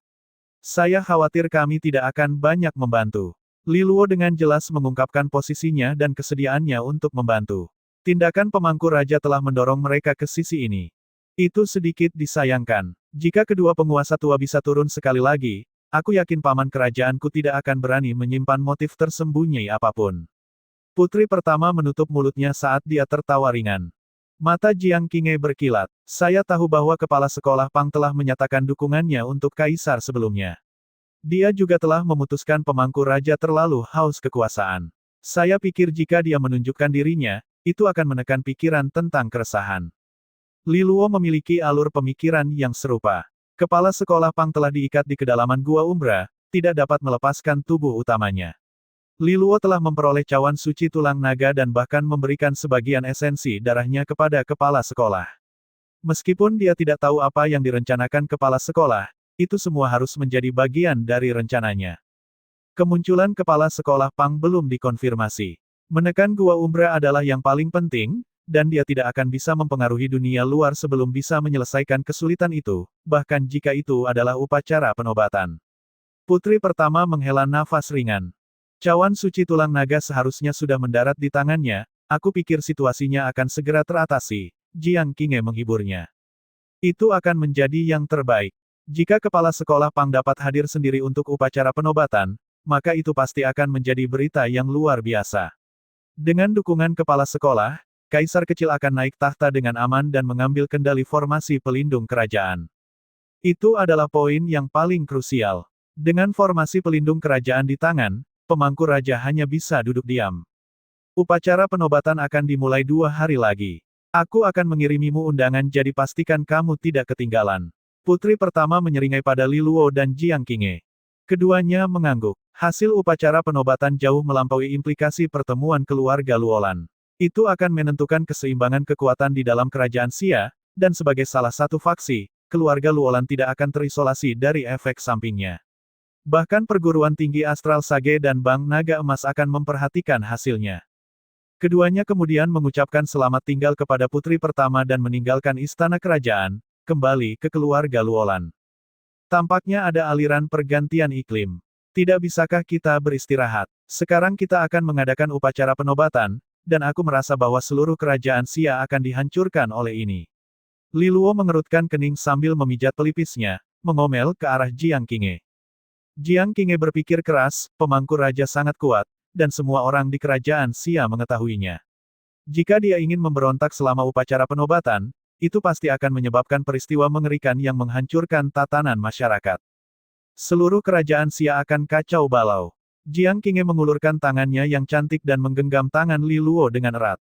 Saya khawatir kami tidak akan banyak membantu. Li Luo dengan jelas mengungkapkan posisinya dan kesediaannya untuk membantu. Tindakan pemangku raja telah mendorong mereka ke sisi ini. Itu sedikit disayangkan. Jika kedua penguasa tua bisa turun sekali lagi, aku yakin paman kerajaanku tidak akan berani menyimpan motif tersembunyi apapun. Putri pertama menutup mulutnya saat dia tertawa ringan. Mata Jiang Qinghe berkilat. Saya tahu bahwa kepala sekolah Pang telah menyatakan dukungannya untuk kaisar sebelumnya. Dia juga telah memutuskan pemangku raja terlalu haus kekuasaan. Saya pikir jika dia menunjukkan dirinya, itu akan menekan pikiran tentang keresahan. Li Luo memiliki alur pemikiran yang serupa. Kepala sekolah Pang telah diikat di kedalaman Gua Umbra, tidak dapat melepaskan tubuh utamanya. Li Luo telah memperoleh cawan suci tulang naga dan bahkan memberikan sebagian esensi darahnya kepada kepala sekolah. Meskipun dia tidak tahu apa yang direncanakan kepala sekolah, itu semua harus menjadi bagian dari rencananya. Kemunculan kepala sekolah Pang belum dikonfirmasi. Menekan Gua Umbra adalah yang paling penting, dan dia tidak akan bisa mempengaruhi dunia luar sebelum bisa menyelesaikan kesulitan itu, bahkan jika itu adalah upacara penobatan. Putri pertama menghela nafas ringan. Cawan suci tulang naga seharusnya sudah mendarat di tangannya, aku pikir situasinya akan segera teratasi, Jiang Qinghe menghiburnya. Itu akan menjadi yang terbaik. Jika kepala sekolah Pang dapat hadir sendiri untuk upacara penobatan, maka itu pasti akan menjadi berita yang luar biasa. Dengan dukungan kepala sekolah, kaisar kecil akan naik tahta dengan aman dan mengambil kendali formasi pelindung kerajaan. Itu adalah poin yang paling krusial. Dengan formasi pelindung kerajaan di tangan, pemangku raja hanya bisa duduk diam. Upacara penobatan akan dimulai 2 hari lagi. Aku akan mengirimimu undangan jadi pastikan kamu tidak ketinggalan. Putri pertama menyeringai pada Li Luo dan Jiang Qinghe. Keduanya mengangguk. Hasil upacara penobatan jauh melampaui implikasi pertemuan keluarga Luolan. Itu akan menentukan keseimbangan kekuatan di dalam kerajaan Xia, dan sebagai salah satu faksi, keluarga Luolan tidak akan terisolasi dari efek sampingnya. Bahkan perguruan tinggi Astral Sage dan Bank Naga Emas akan memperhatikan hasilnya. Keduanya kemudian mengucapkan selamat tinggal kepada putri pertama dan meninggalkan istana kerajaan, kembali ke keluarga Luolan. Tampaknya ada aliran pergantian iklim. Tidak bisakah kita beristirahat? Sekarang kita akan mengadakan upacara penobatan, dan aku merasa bahwa seluruh kerajaan Xia akan dihancurkan oleh ini. Li Luo mengerutkan kening sambil memijat pelipisnya, mengomel ke arah Jiang Qinghe. Jiang Qinghe berpikir keras, pemangku raja sangat kuat, dan semua orang di kerajaan Xia mengetahuinya. Jika dia ingin memberontak selama upacara penobatan, itu pasti akan menyebabkan peristiwa mengerikan yang menghancurkan tatanan masyarakat. Seluruh kerajaan Xia akan kacau balau. Jiang Qinghe mengulurkan tangannya yang cantik dan menggenggam tangan Li Luo dengan erat.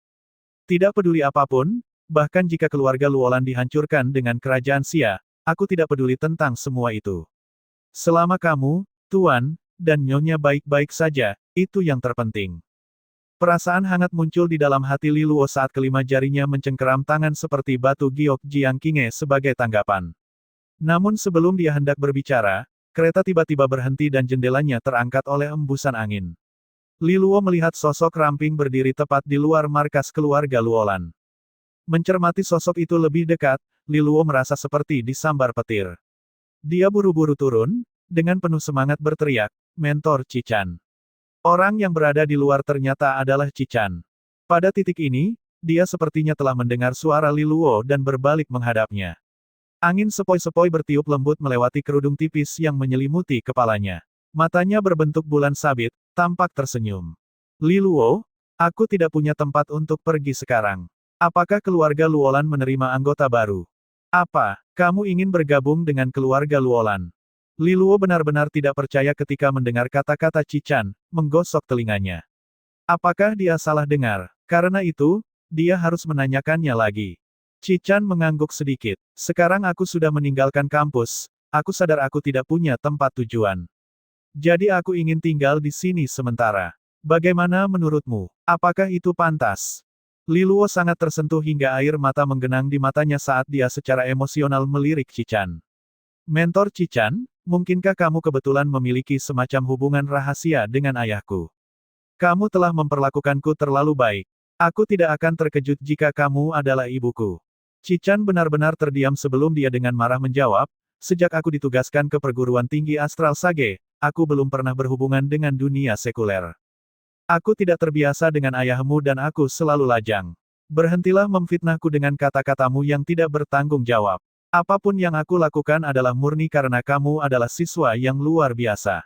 Tidak peduli apapun, bahkan jika keluarga Luolan dihancurkan dengan kerajaan Xia, aku tidak peduli tentang semua itu. Selama kamu, Tuan, dan Nyonya baik-baik saja, itu yang terpenting. Perasaan hangat muncul di dalam hati Li Luo saat kelima jarinya mencengkeram tangan seperti batu giok Jiang Qinghe sebagai tanggapan. Namun sebelum dia hendak berbicara, kereta tiba-tiba berhenti dan jendelanya terangkat oleh embusan angin. Li Luo melihat sosok ramping berdiri tepat di luar markas keluarga Luolan. Mencermati sosok itu lebih dekat, Li Luo merasa seperti disambar petir. Dia buru-buru turun, dengan penuh semangat berteriak, "Mentor Qichan." Orang yang berada di luar ternyata adalah Qichan. Pada titik ini, dia sepertinya telah mendengar suara Li Luo dan berbalik menghadapnya. Angin sepoi-sepoi bertiup lembut melewati kerudung tipis yang menyelimuti kepalanya. Matanya berbentuk bulan sabit, tampak tersenyum. Li Luo, aku tidak punya tempat untuk pergi sekarang. Apakah keluarga Luolan menerima anggota baru? Apa, kamu ingin bergabung dengan keluarga Luolan? Li Luo benar-benar tidak percaya ketika mendengar kata-kata Qichan, menggosok telinganya. Apakah dia salah dengar? Karena itu, dia harus menanyakannya lagi. Qichan mengangguk sedikit. Sekarang aku sudah meninggalkan kampus, aku sadar aku tidak punya tempat tujuan. Jadi aku ingin tinggal di sini sementara. Bagaimana menurutmu? Apakah itu pantas? Li Luo sangat tersentuh hingga air mata menggenang di matanya saat dia secara emosional melirik Qichan. Mentor Qichan, mungkinkah kamu kebetulan memiliki semacam hubungan rahasia dengan ayahku? Kamu telah memperlakukanku terlalu baik. Aku tidak akan terkejut jika kamu adalah ibuku. Cichan benar-benar terdiam sebelum dia dengan marah menjawab, sejak aku ditugaskan ke perguruan tinggi Astral Sage, aku belum pernah berhubungan dengan dunia sekuler. Aku tidak terbiasa dengan ayahmu dan aku selalu lajang. Berhentilah memfitnahku dengan kata-katamu yang tidak bertanggung jawab. Apapun yang aku lakukan adalah murni karena kamu adalah siswa yang luar biasa.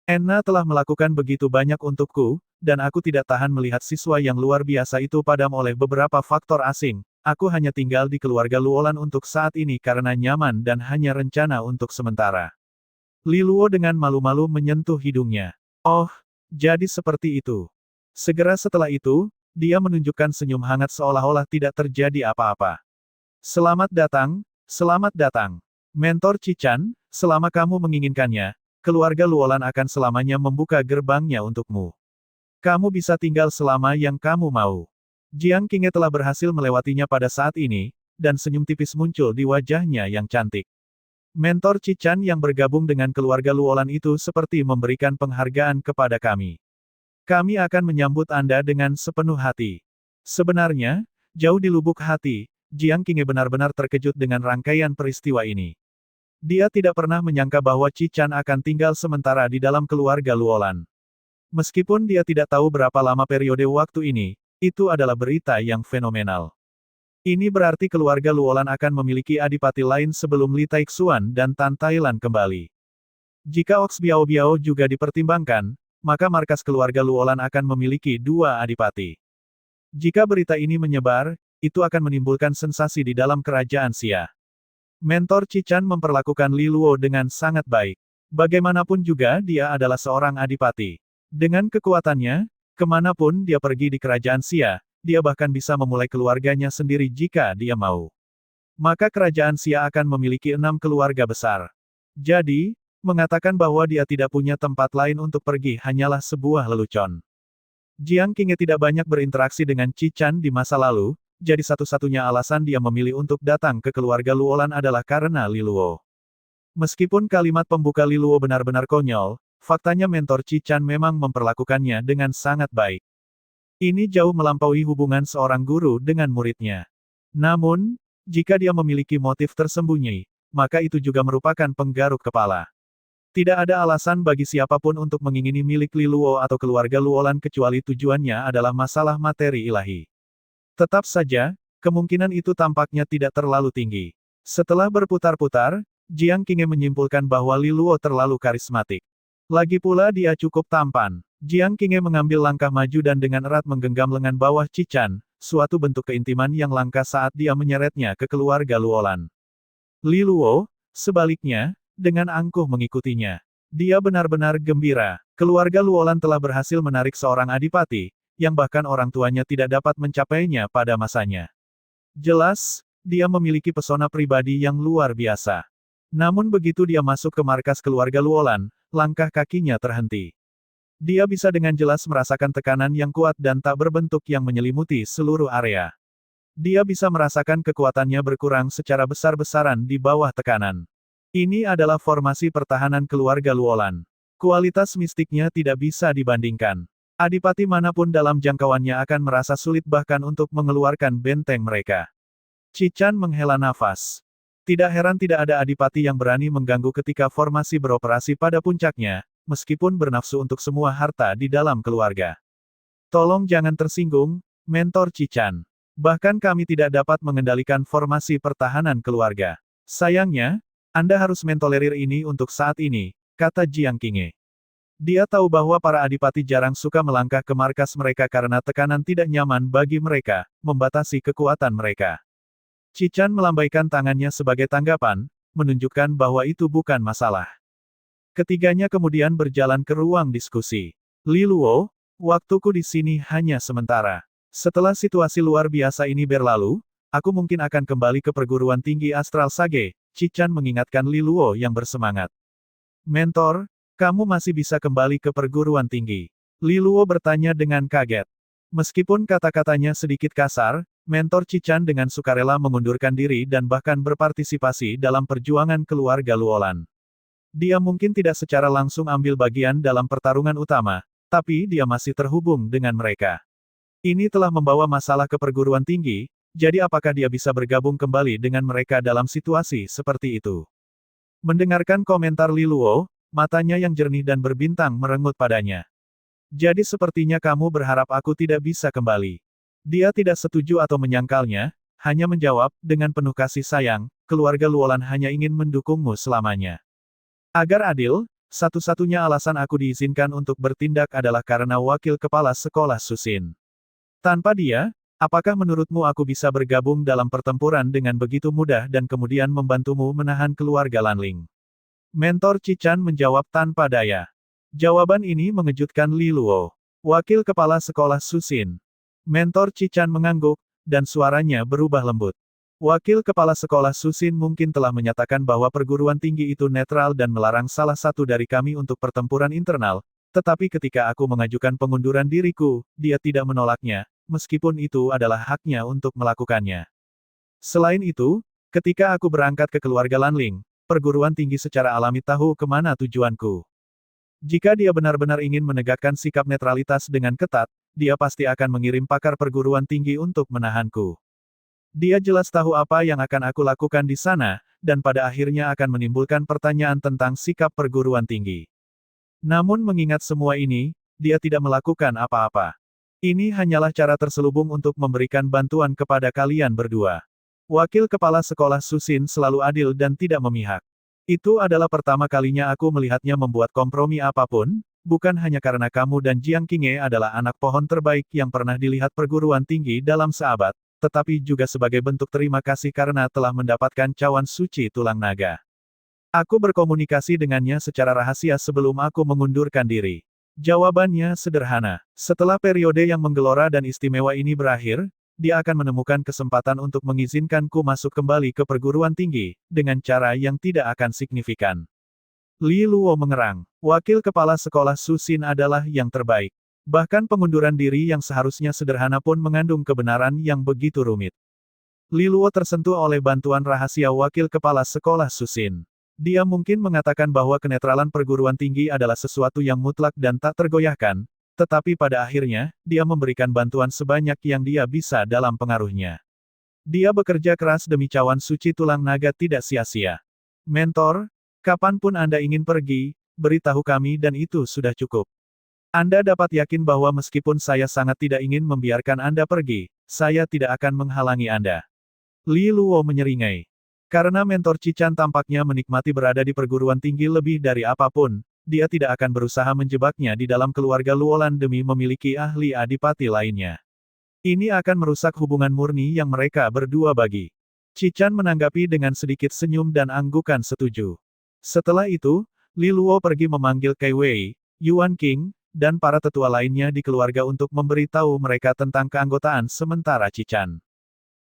Enna telah melakukan begitu banyak untukku, dan aku tidak tahan melihat siswa yang luar biasa itu padam oleh beberapa faktor asing. Aku hanya tinggal di keluarga Luolan untuk saat ini karena nyaman dan hanya rencana untuk sementara. Li Luo dengan malu-malu menyentuh hidungnya. Oh, jadi seperti itu. Segera setelah itu, dia menunjukkan senyum hangat seolah-olah tidak terjadi apa-apa. Selamat datang, selamat datang. Mentor Cichan, selama kamu menginginkannya, keluarga Luolan akan selamanya membuka gerbangnya untukmu. Kamu bisa tinggal selama yang kamu mau. Jiang Qinghe telah berhasil melewatinya pada saat ini, dan senyum tipis muncul di wajahnya yang cantik. Mentor Cichan yang bergabung dengan keluarga Luolan itu seperti memberikan penghargaan kepada kami. Kami akan menyambut Anda dengan sepenuh hati. Sebenarnya, jauh di lubuk hati, Jiang Qinghe benar-benar terkejut dengan rangkaian peristiwa ini. Dia tidak pernah menyangka bahwa Cichan akan tinggal sementara di dalam keluarga Luolan. Meskipun dia tidak tahu berapa lama periode waktu ini, itu adalah berita yang fenomenal. Ini berarti keluarga Luolan akan memiliki adipati lain sebelum Li Taixuan dan Tan Tailan kembali. Jika Ox Biao Biao juga dipertimbangkan, maka markas keluarga Luolan akan memiliki 2 adipati. Jika berita ini menyebar, itu akan menimbulkan sensasi di dalam kerajaan Xia. Mentor Cichan memperlakukan Li Luo dengan sangat baik. Bagaimanapun juga dia adalah seorang adipati. Dengan kekuatannya, kemanapun dia pergi di kerajaan Xia, dia bahkan bisa memulai keluarganya sendiri jika dia mau. Maka kerajaan Xia akan memiliki 6 keluarga besar. Jadi, mengatakan bahwa dia tidak punya tempat lain untuk pergi hanyalah sebuah lelucon. Jiang Qinghe tidak banyak berinteraksi dengan Cichan di masa lalu, jadi satu-satunya alasan dia memilih untuk datang ke keluarga Luolan adalah karena Li Luo. Meskipun kalimat pembuka Li Luo benar-benar konyol, faktanya mentor Cichan memang memperlakukannya dengan sangat baik. Ini jauh melampaui hubungan seorang guru dengan muridnya. Namun, jika dia memiliki motif tersembunyi, maka itu juga merupakan penggaruk kepala. Tidak ada alasan bagi siapapun untuk mengingini milik Li Luo atau keluarga Luolan kecuali tujuannya adalah masalah materi ilahi. Tetap saja, kemungkinan itu tampaknya tidak terlalu tinggi. Setelah berputar-putar, Jiang Qinghe menyimpulkan bahwa Li Luo terlalu karismatik. Lagi pula dia cukup tampan. Jiang Qinghe mengambil langkah maju dan dengan erat menggenggam lengan bawah Cichan, suatu bentuk keintiman yang langka saat dia menyeretnya ke keluarga Luolan. Li Luo, sebaliknya, dengan angkuh mengikutinya. Dia benar-benar gembira. Keluarga Luolan telah berhasil menarik seorang adipati, yang bahkan orang tuanya tidak dapat mencapainya pada masanya. Jelas, dia memiliki pesona pribadi yang luar biasa. Namun begitu dia masuk ke markas keluarga Luolan, langkah kakinya terhenti. Dia bisa dengan jelas merasakan tekanan yang kuat dan tak berbentuk yang menyelimuti seluruh area. Dia bisa merasakan kekuatannya berkurang secara besar-besaran di bawah tekanan. Ini adalah formasi pertahanan keluarga Luolan. Kualitas mistiknya tidak bisa dibandingkan. Adipati manapun dalam jangkauannya akan merasa sulit bahkan untuk mengeluarkan benteng mereka. Cichan menghela nafas. Tidak heran tidak ada adipati yang berani mengganggu ketika formasi beroperasi pada puncaknya, meskipun bernafsu untuk semua harta di dalam keluarga. Tolong jangan tersinggung, Mentor Cichan. Bahkan kami tidak dapat mengendalikan formasi pertahanan keluarga. Sayangnya, Anda harus mentolerir ini untuk saat ini, kata Jiang Qinghe. Dia tahu bahwa para adipati jarang suka melangkah ke markas mereka karena tekanan tidak nyaman bagi mereka, membatasi kekuatan mereka. Cichan melambaikan tangannya sebagai tanggapan, menunjukkan bahwa itu bukan masalah. Ketiganya kemudian berjalan ke ruang diskusi. Li Luo, waktuku di sini hanya sementara. Setelah situasi luar biasa ini berlalu, aku mungkin akan kembali ke perguruan tinggi Astral Sage, Cichan mengingatkan Li Luo yang bersemangat. Mentor, kamu masih bisa kembali ke perguruan tinggi. Li Luo bertanya dengan kaget. Meskipun kata-katanya sedikit kasar, Mentor Cichan dengan sukarela mengundurkan diri dan bahkan berpartisipasi dalam perjuangan keluarga Luolan. Dia mungkin tidak secara langsung ambil bagian dalam pertarungan utama, tapi dia masih terhubung dengan mereka. Ini telah membawa masalah ke perguruan tinggi, jadi apakah dia bisa bergabung kembali dengan mereka dalam situasi seperti itu? Mendengarkan komentar Li Luo, matanya yang jernih dan berbintang merengut padanya. Jadi sepertinya kamu berharap aku tidak bisa kembali. Dia tidak setuju atau menyangkalnya, hanya menjawab, dengan penuh kasih sayang, keluarga Luolan hanya ingin mendukungmu selamanya. Agar adil, satu-satunya alasan aku diizinkan untuk bertindak adalah karena wakil kepala sekolah Susin. Tanpa dia, apakah menurutmu aku bisa bergabung dalam pertempuran dengan begitu mudah dan kemudian membantumu menahan keluarga Lanling? Mentor Cichan menjawab tanpa daya. Jawaban ini mengejutkan Li Luo, wakil kepala sekolah Susin. Mentor Cichan mengangguk, dan suaranya berubah lembut. Wakil kepala sekolah Susin mungkin telah menyatakan bahwa perguruan tinggi itu netral dan melarang salah satu dari kami untuk pertempuran internal, tetapi ketika aku mengajukan pengunduran diriku, dia tidak menolaknya, meskipun itu adalah haknya untuk melakukannya. Selain itu, ketika aku berangkat ke keluarga Lanling, perguruan tinggi secara alami tahu kemana tujuanku. Jika dia benar-benar ingin menegakkan sikap netralitas dengan ketat, dia pasti akan mengirim pakar perguruan tinggi untuk menahanku. Dia jelas tahu apa yang akan aku lakukan di sana, dan pada akhirnya akan menimbulkan pertanyaan tentang sikap perguruan tinggi. Namun mengingat semua ini, dia tidak melakukan apa-apa. Ini hanyalah cara terselubung untuk memberikan bantuan kepada kalian berdua. Wakil kepala sekolah Susin selalu adil dan tidak memihak. Itu adalah pertama kalinya aku melihatnya membuat kompromi apapun, bukan hanya karena kamu dan Jiang Qinghe adalah anak pohon terbaik yang pernah dilihat perguruan tinggi dalam seabad, tetapi juga sebagai bentuk terima kasih karena telah mendapatkan cawan suci tulang naga. Aku berkomunikasi dengannya secara rahasia sebelum aku mengundurkan diri. Jawabannya sederhana. Setelah periode yang menggelora dan istimewa ini berakhir, dia akan menemukan kesempatan untuk mengizinkanku masuk kembali ke perguruan tinggi, dengan cara yang tidak akan signifikan. Li Luo mengerang. Wakil kepala sekolah Susin adalah yang terbaik. Bahkan pengunduran diri yang seharusnya sederhana pun mengandung kebenaran yang begitu rumit. Li Luo tersentuh oleh bantuan rahasia wakil kepala sekolah Susin. Dia mungkin mengatakan bahwa kenetralan perguruan tinggi adalah sesuatu yang mutlak dan tak tergoyahkan, tetapi pada akhirnya, dia memberikan bantuan sebanyak yang dia bisa dalam pengaruhnya. Dia bekerja keras demi cawan suci tulang naga tidak sia-sia. Mentor, kapanpun Anda ingin pergi, beritahu kami dan itu sudah cukup. Anda dapat yakin bahwa meskipun saya sangat tidak ingin membiarkan Anda pergi, saya tidak akan menghalangi Anda. Li Luo menyeringai. Karena mentor Cichan tampaknya menikmati berada di perguruan tinggi lebih dari apapun, dia tidak akan berusaha menjebaknya di dalam keluarga Luolan demi memiliki ahli adipati lainnya. Ini akan merusak hubungan murni yang mereka berdua bagi. Cichan menanggapi dengan sedikit senyum dan anggukan setuju. Setelah itu, Li Luo pergi memanggil Kai Wei, Yuan Qing, dan para tetua lainnya di keluarga untuk memberitahu mereka tentang keanggotaan sementara Cichan.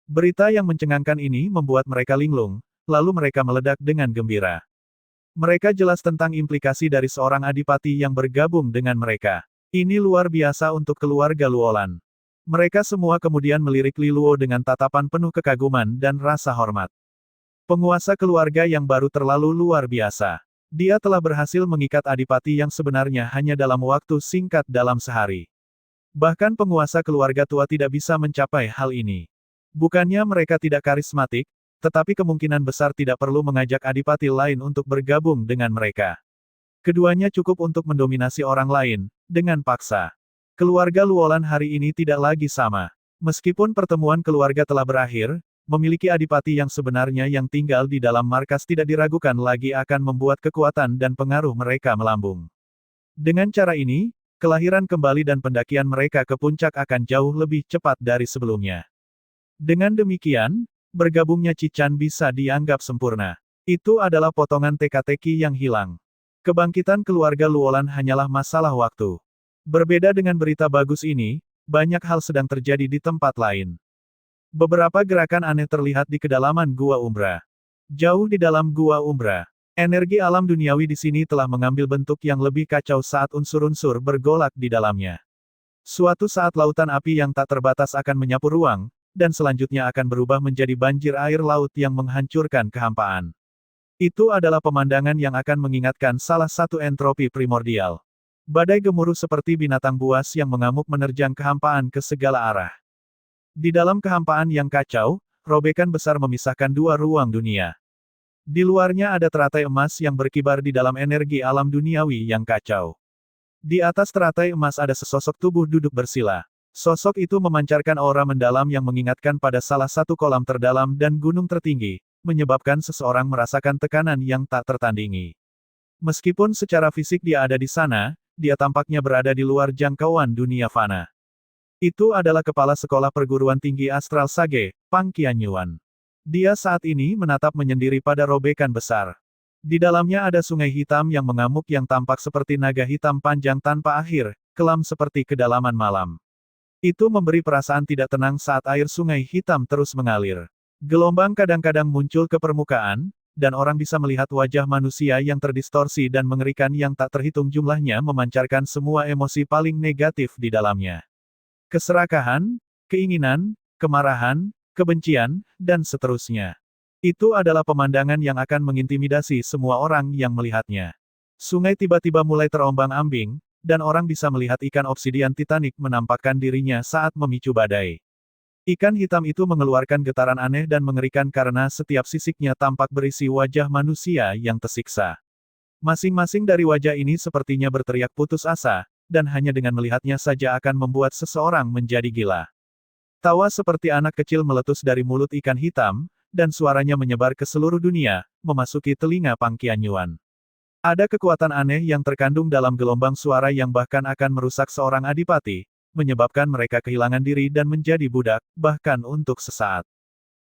Berita yang mencengangkan ini membuat mereka linglung, lalu mereka meledak dengan gembira. Mereka jelas tentang implikasi dari seorang adipati yang bergabung dengan mereka. Ini luar biasa untuk keluarga Luolan. Mereka semua kemudian melirik Li Luo dengan tatapan penuh kekaguman dan rasa hormat. Penguasa keluarga yang baru terlalu luar biasa. Dia telah berhasil mengikat adipati yang sebenarnya hanya dalam waktu singkat dalam sehari. Bahkan penguasa keluarga tua tidak bisa mencapai hal ini. Bukannya mereka tidak karismatik, tetapi kemungkinan besar tidak perlu mengajak adipati lain untuk bergabung dengan mereka. Keduanya cukup untuk mendominasi orang lain, dengan paksa. Keluarga Luolan hari ini tidak lagi sama. Meskipun pertemuan keluarga telah berakhir, memiliki adipati yang sebenarnya yang tinggal di dalam markas tidak diragukan lagi akan membuat kekuatan dan pengaruh mereka melambung. Dengan cara ini, kelahiran kembali dan pendakian mereka ke puncak akan jauh lebih cepat dari sebelumnya. Dengan demikian, bergabungnya Cichan bisa dianggap sempurna. Itu adalah potongan teka-teki yang hilang. Kebangkitan keluarga Luolan hanyalah masalah waktu. Berbeda dengan berita bagus ini, banyak hal sedang terjadi di tempat lain. Beberapa gerakan aneh terlihat di kedalaman Gua Umbra. Jauh di dalam Gua Umbra, energi alam duniawi di sini telah mengambil bentuk yang lebih kacau saat unsur-unsur bergolak di dalamnya. Suatu saat lautan api yang tak terbatas akan menyapu ruang, dan selanjutnya akan berubah menjadi banjir air laut yang menghancurkan kehampaan. Itu adalah pemandangan yang akan mengingatkan salah satu entropi primordial. Badai gemuruh seperti binatang buas yang mengamuk menerjang kehampaan ke segala arah. Di dalam kehampaan yang kacau, robekan besar memisahkan dua ruang dunia. Di luarnya ada teratai emas yang berkibar di dalam energi alam duniawi yang kacau. Di atas teratai emas ada sesosok tubuh duduk bersila. Sosok itu memancarkan aura mendalam yang mengingatkan pada salah satu kolam terdalam dan gunung tertinggi, menyebabkan seseorang merasakan tekanan yang tak tertandingi. Meskipun secara fisik dia ada di sana, dia tampaknya berada di luar jangkauan dunia fana. Itu adalah kepala sekolah perguruan tinggi astral Sage, Pang Qianyuan. Dia saat ini menatap menyendiri pada robekan besar. Di dalamnya ada sungai hitam yang mengamuk yang tampak seperti naga hitam panjang tanpa akhir, kelam seperti kedalaman malam. Itu memberi perasaan tidak tenang saat air sungai hitam terus mengalir. Gelombang kadang-kadang muncul ke permukaan, dan orang bisa melihat wajah manusia yang terdistorsi dan mengerikan yang tak terhitung jumlahnya memancarkan semua emosi paling negatif di dalamnya. Keserakahan, keinginan, kemarahan, kebencian, dan seterusnya. Itu adalah pemandangan yang akan mengintimidasi semua orang yang melihatnya. Sungai tiba-tiba mulai terombang-ambing, dan orang bisa melihat ikan obsidian Titanic menampakkan dirinya saat memicu badai. Ikan hitam itu mengeluarkan getaran aneh dan mengerikan karena setiap sisiknya tampak berisi wajah manusia yang tersiksa. Masing-masing dari wajah ini sepertinya berteriak putus asa, dan hanya dengan melihatnya saja akan membuat seseorang menjadi gila. Tawa seperti anak kecil meletus dari mulut ikan hitam, dan suaranya menyebar ke seluruh dunia, memasuki telinga Pang Qianyuan. Ada kekuatan aneh yang terkandung dalam gelombang suara yang bahkan akan merusak seorang adipati, menyebabkan mereka kehilangan diri dan menjadi budak, bahkan untuk sesaat.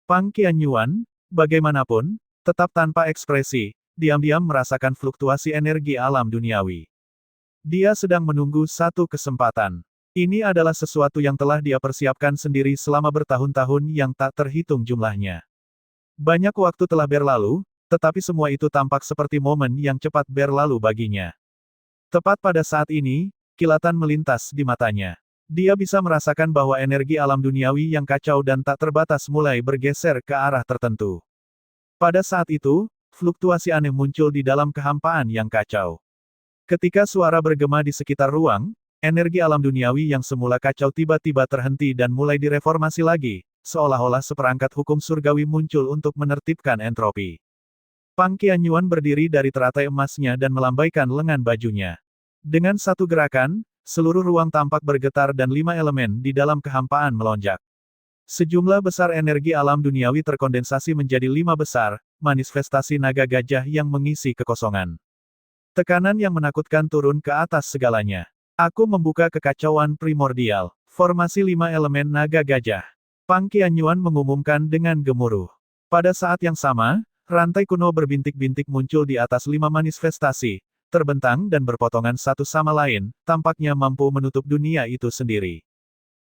Pang Qianyuan, bagaimanapun, tetap tanpa ekspresi, diam-diam merasakan fluktuasi energi alam duniawi. Dia sedang menunggu satu kesempatan. Ini adalah sesuatu yang telah dia persiapkan sendiri selama bertahun-tahun yang tak terhitung jumlahnya. Banyak waktu telah berlalu, tetapi semua itu tampak seperti momen yang cepat berlalu baginya. Tepat pada saat ini, kilatan melintas di matanya. Dia bisa merasakan bahwa energi alam duniawi yang kacau dan tak terbatas mulai bergeser ke arah tertentu. Pada saat itu, fluktuasi aneh muncul di dalam kehampaan yang kacau. Ketika suara bergema di sekitar ruang, energi alam duniawi yang semula kacau tiba-tiba terhenti dan mulai direformasi lagi, seolah-olah seperangkat hukum surgawi muncul untuk menertibkan entropi. Pang Qianyuan berdiri dari teratai emasnya dan melambaikan lengan bajunya. Dengan satu gerakan, seluruh ruang tampak bergetar dan 5 elemen di dalam kehampaan melonjak. Sejumlah besar energi alam duniawi terkondensasi menjadi 5 besar, manifestasi naga gajah yang mengisi kekosongan. Tekanan yang menakutkan turun ke atas segalanya. Aku membuka kekacauan primordial. Formasi 5 elemen naga gajah. Pang Qianyuan mengumumkan dengan gemuruh. Pada saat yang sama, rantai kuno berbintik-bintik muncul di atas 5 manifestasi, terbentang dan berpotongan satu sama lain, tampaknya mampu menutup dunia itu sendiri.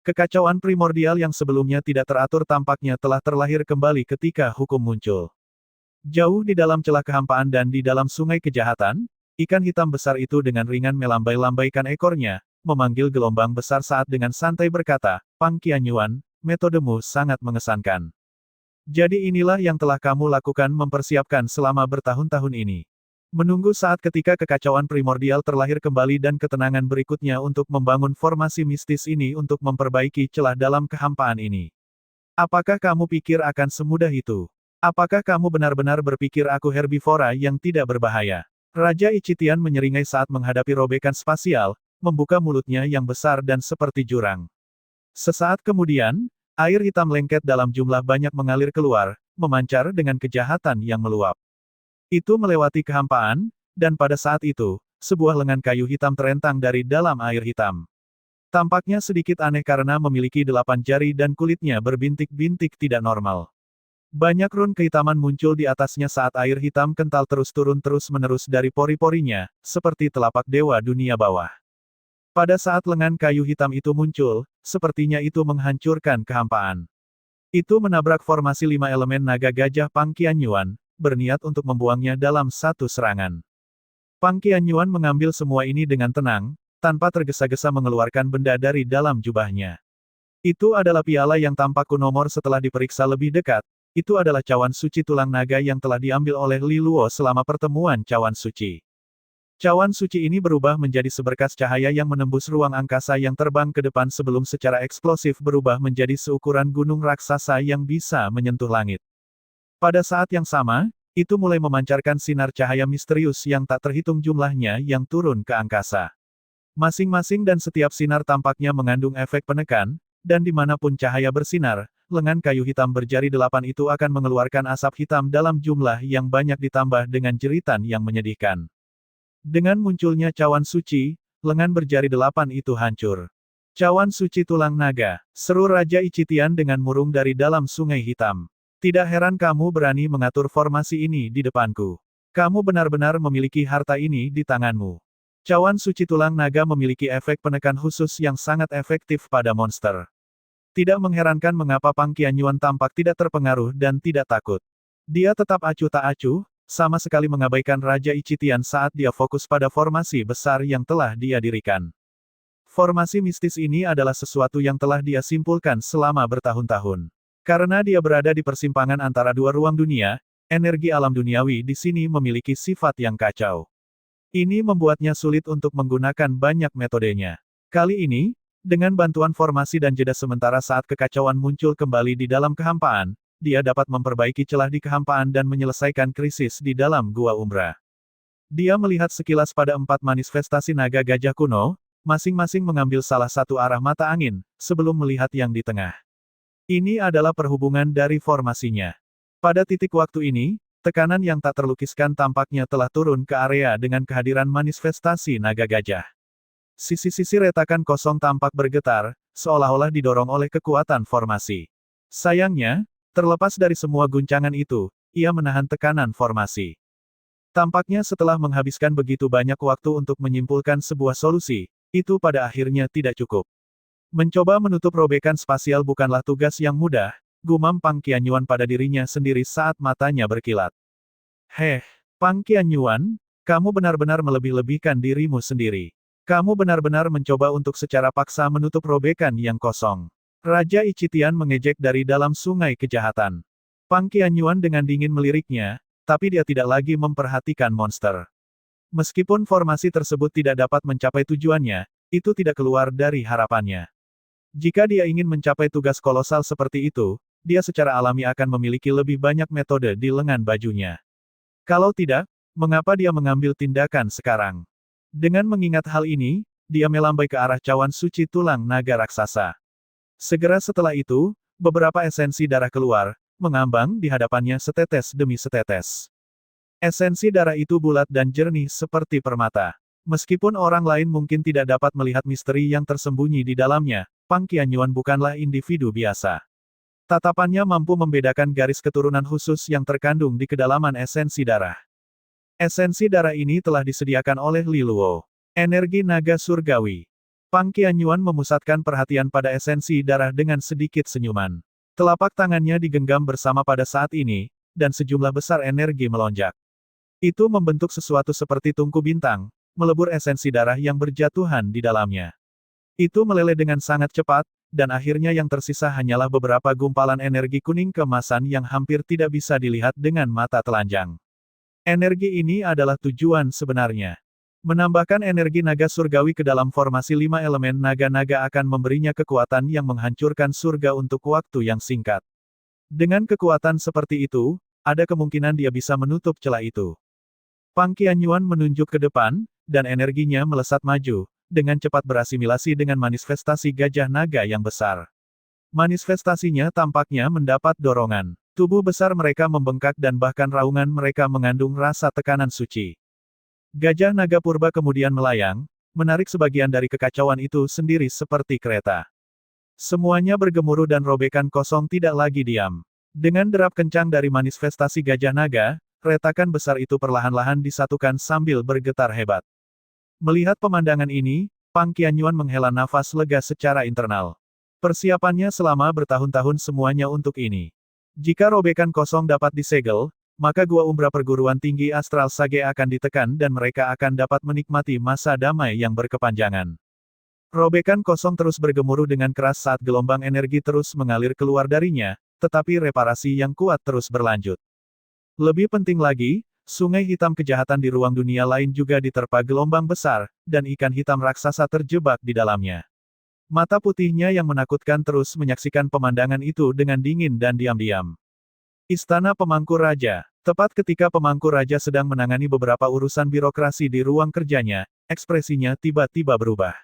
Kekacauan primordial yang sebelumnya tidak teratur tampaknya telah terlahir kembali ketika hukum muncul. Jauh di dalam celah kehampaan dan di dalam sungai kejahatan, ikan hitam besar itu dengan ringan melambai-lambaikan ekornya, memanggil gelombang besar saat dengan santai berkata, Pang Qianyuan, metodemu sangat mengesankan. Jadi inilah yang telah kamu lakukan mempersiapkan selama bertahun-tahun ini. Menunggu saat ketika kekacauan primordial terlahir kembali dan ketenangan berikutnya untuk membangun formasi mistis ini untuk memperbaiki celah dalam kehampaan ini. Apakah kamu pikir akan semudah itu? Apakah kamu benar-benar berpikir aku herbivora yang tidak berbahaya? Raja Ichitian menyeringai saat menghadapi robekan spasial, membuka mulutnya yang besar dan seperti jurang. Sesaat kemudian, air hitam lengket dalam jumlah banyak mengalir keluar, memancar dengan kejahatan yang meluap. Itu melewati kehampaan, dan pada saat itu, sebuah lengan kayu hitam terentang dari dalam air hitam. Tampaknya sedikit aneh karena memiliki 8 jari dan kulitnya berbintik-bintik tidak normal. Banyak run kehitaman muncul di atasnya saat air hitam kental terus turun terus-menerus dari pori-porinya, seperti telapak dewa dunia bawah. Pada saat lengan kayu hitam itu muncul, sepertinya itu menghancurkan kehampaan. Itu menabrak formasi 5 elemen naga gajah Pang Qianyuan, berniat untuk membuangnya dalam satu serangan. Pang Qianyuan mengambil semua ini dengan tenang, tanpa tergesa-gesa mengeluarkan benda dari dalam jubahnya. Itu adalah piala yang tampak kunomor setelah diperiksa lebih dekat, itu adalah cawan suci tulang naga yang telah diambil oleh Li Luo selama pertemuan cawan suci. Cawan suci ini berubah menjadi seberkas cahaya yang menembus ruang angkasa yang terbang ke depan sebelum secara eksplosif berubah menjadi seukuran gunung raksasa yang bisa menyentuh langit. Pada saat yang sama, itu mulai memancarkan sinar cahaya misterius yang tak terhitung jumlahnya yang turun ke angkasa. Masing-masing dan setiap sinar tampaknya mengandung efek penekan, dan dimanapun cahaya bersinar, lengan kayu hitam berjari 8 itu akan mengeluarkan asap hitam dalam jumlah yang banyak ditambah dengan jeritan yang menyedihkan. Dengan munculnya cawan suci, lengan berjari 8 itu hancur. Cawan suci tulang naga, seru Raja Ichitian dengan murung dari dalam sungai hitam. Tidak heran kamu berani mengatur formasi ini di depanku. Kamu benar-benar memiliki harta ini di tanganmu. Cawan suci tulang naga memiliki efek penekan khusus yang sangat efektif pada monster. Tidak mengherankan mengapa Pang Qianyuan tampak tidak terpengaruh dan tidak takut. Dia tetap acuh tak acuh, sama sekali mengabaikan Raja Ichitian saat dia fokus pada formasi besar yang telah dia dirikan. Formasi mistis ini adalah sesuatu yang telah dia simpulkan selama bertahun-tahun. Karena dia berada di persimpangan antara dua ruang dunia, energi alam duniawi di sini memiliki sifat yang kacau. Ini membuatnya sulit untuk menggunakan banyak metodenya. Kali ini, dengan bantuan formasi dan jeda sementara saat kekacauan muncul kembali di dalam kehampaan, dia dapat memperbaiki celah di kehampaan dan menyelesaikan krisis di dalam Gua Umbra. Dia melihat sekilas pada 4 manifestasi naga gajah kuno, masing-masing mengambil salah satu arah mata angin, sebelum melihat yang di tengah. Ini adalah perhubungan dari formasinya. Pada titik waktu ini, tekanan yang tak terlukiskan tampaknya telah turun ke area dengan kehadiran manifestasi naga gajah. Sisi-sisi retakan kosong tampak bergetar, seolah-olah didorong oleh kekuatan formasi. Sayangnya, terlepas dari semua guncangan itu, ia menahan tekanan formasi. Tampaknya setelah menghabiskan begitu banyak waktu untuk menyimpulkan sebuah solusi, itu pada akhirnya tidak cukup. Mencoba menutup robekan spasial bukanlah tugas yang mudah, gumam Pang Qianyuan pada dirinya sendiri saat matanya berkilat. Pang Qianyuan, kamu benar-benar melebih-lebihkan dirimu sendiri. Kamu benar-benar mencoba untuk secara paksa menutup robekan yang kosong. Raja Ichitian mengejek dari dalam sungai kejahatan. Pang Qianyuan dengan dingin meliriknya, tapi dia tidak lagi memperhatikan monster. Meskipun formasi tersebut tidak dapat mencapai tujuannya, itu tidak keluar dari harapannya. Jika dia ingin mencapai tugas kolosal seperti itu, dia secara alami akan memiliki lebih banyak metode di lengan bajunya. Kalau tidak, mengapa dia mengambil tindakan sekarang? Dengan mengingat hal ini, dia melambai ke arah cawan suci tulang naga raksasa. Segera setelah itu, beberapa esensi darah keluar, mengambang di hadapannya setetes demi setetes. Esensi darah itu bulat dan jernih seperti permata. Meskipun orang lain mungkin tidak dapat melihat misteri yang tersembunyi di dalamnya, Pang Qianyuan bukanlah individu biasa. Tatapannya mampu membedakan garis keturunan khusus yang terkandung di kedalaman esensi darah. Esensi darah ini telah disediakan oleh Li Luo. Energi naga surgawi. Pang Qianyuan memusatkan perhatian pada esensi darah dengan sedikit senyuman. Telapak tangannya digenggam bersama pada saat ini, dan sejumlah besar energi melonjak. Itu membentuk sesuatu seperti tungku bintang, melebur esensi darah yang berjatuhan di dalamnya. Itu meleleh dengan sangat cepat, dan akhirnya yang tersisa hanyalah beberapa gumpalan energi kuning keemasan yang hampir tidak bisa dilihat dengan mata telanjang. Energi ini adalah tujuan sebenarnya. Menambahkan energi naga surgawi ke dalam formasi 5 elemen naga-naga akan memberinya kekuatan yang menghancurkan surga untuk waktu yang singkat. Dengan kekuatan seperti itu, ada kemungkinan dia bisa menutup celah itu. Pang Qianyuan menunjuk ke depan, dan energinya melesat maju, dengan cepat berasimilasi dengan manifestasi gajah naga yang besar. Manifestasinya tampaknya mendapat dorongan. Tubuh besar mereka membengkak dan bahkan raungan mereka mengandung rasa tekanan suci. Gajah naga purba kemudian melayang, menarik sebagian dari kekacauan itu sendiri seperti kereta. Semuanya bergemuruh dan robekan kosong tidak lagi diam. Dengan derap kencang dari manifestasi gajah naga, retakan besar itu perlahan-lahan disatukan sambil bergetar hebat. Melihat pemandangan ini, Pang Qianyuan menghela nafas lega secara internal. Persiapannya selama bertahun-tahun semuanya untuk ini. Jika robekan kosong dapat disegel, maka Gua Umbra perguruan tinggi Astral Sage akan ditekan dan mereka akan dapat menikmati masa damai yang berkepanjangan. Robekan kosong terus bergemuruh dengan keras saat gelombang energi terus mengalir keluar darinya, tetapi reparasi yang kuat terus berlanjut. Lebih penting lagi, sungai hitam kejahatan di ruang dunia lain juga diterpa gelombang besar, dan ikan hitam raksasa terjebak di dalamnya. Mata putihnya yang menakutkan terus menyaksikan pemandangan itu dengan dingin dan diam-diam. Istana Pemangku Raja. Tepat ketika Pemangku Raja sedang menangani beberapa urusan birokrasi di ruang kerjanya, ekspresinya tiba-tiba berubah.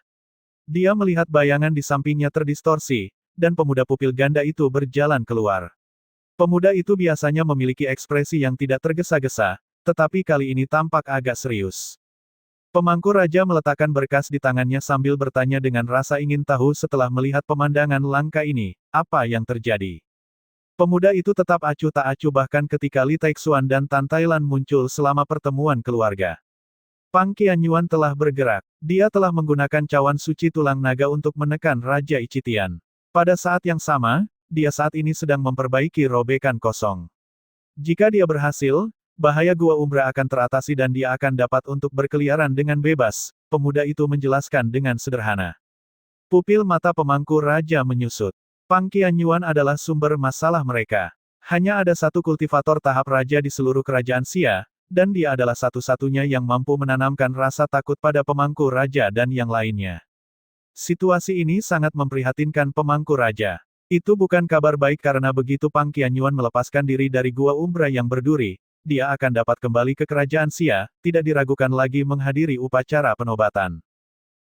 Dia melihat bayangan di sampingnya terdistorsi, dan pemuda pupil ganda itu berjalan keluar. Pemuda itu biasanya memiliki ekspresi yang tidak tergesa-gesa, tetapi kali ini tampak agak serius. Pemangku Raja meletakkan berkas di tangannya sambil bertanya dengan rasa ingin tahu setelah melihat pemandangan langka ini, apa yang terjadi. Pemuda itu tetap acuh tak acuh bahkan ketika Li Taixuan dan Tan Thailand muncul selama pertemuan keluarga. Pang Qianyuan telah bergerak. Dia telah menggunakan cawan suci tulang naga untuk menekan Raja Ichitian. Pada saat yang sama, dia saat ini sedang memperbaiki robekan kosong. Jika dia berhasil, bahaya Gua Umbra akan teratasi dan dia akan dapat untuk berkeliaran dengan bebas, pemuda itu menjelaskan dengan sederhana. Pupil mata Pemangku Raja menyusut. Pang Qianyuan adalah sumber masalah mereka. Hanya ada satu kultivator tahap raja di seluruh kerajaan Xia, dan dia adalah satu-satunya yang mampu menanamkan rasa takut pada Pemangku Raja dan yang lainnya. Situasi ini sangat memprihatinkan Pemangku Raja. Itu bukan kabar baik karena begitu Pang Qianyuan melepaskan diri dari Gua Umbra yang berduri, dia akan dapat kembali ke kerajaan Xia, tidak diragukan lagi menghadiri upacara penobatan.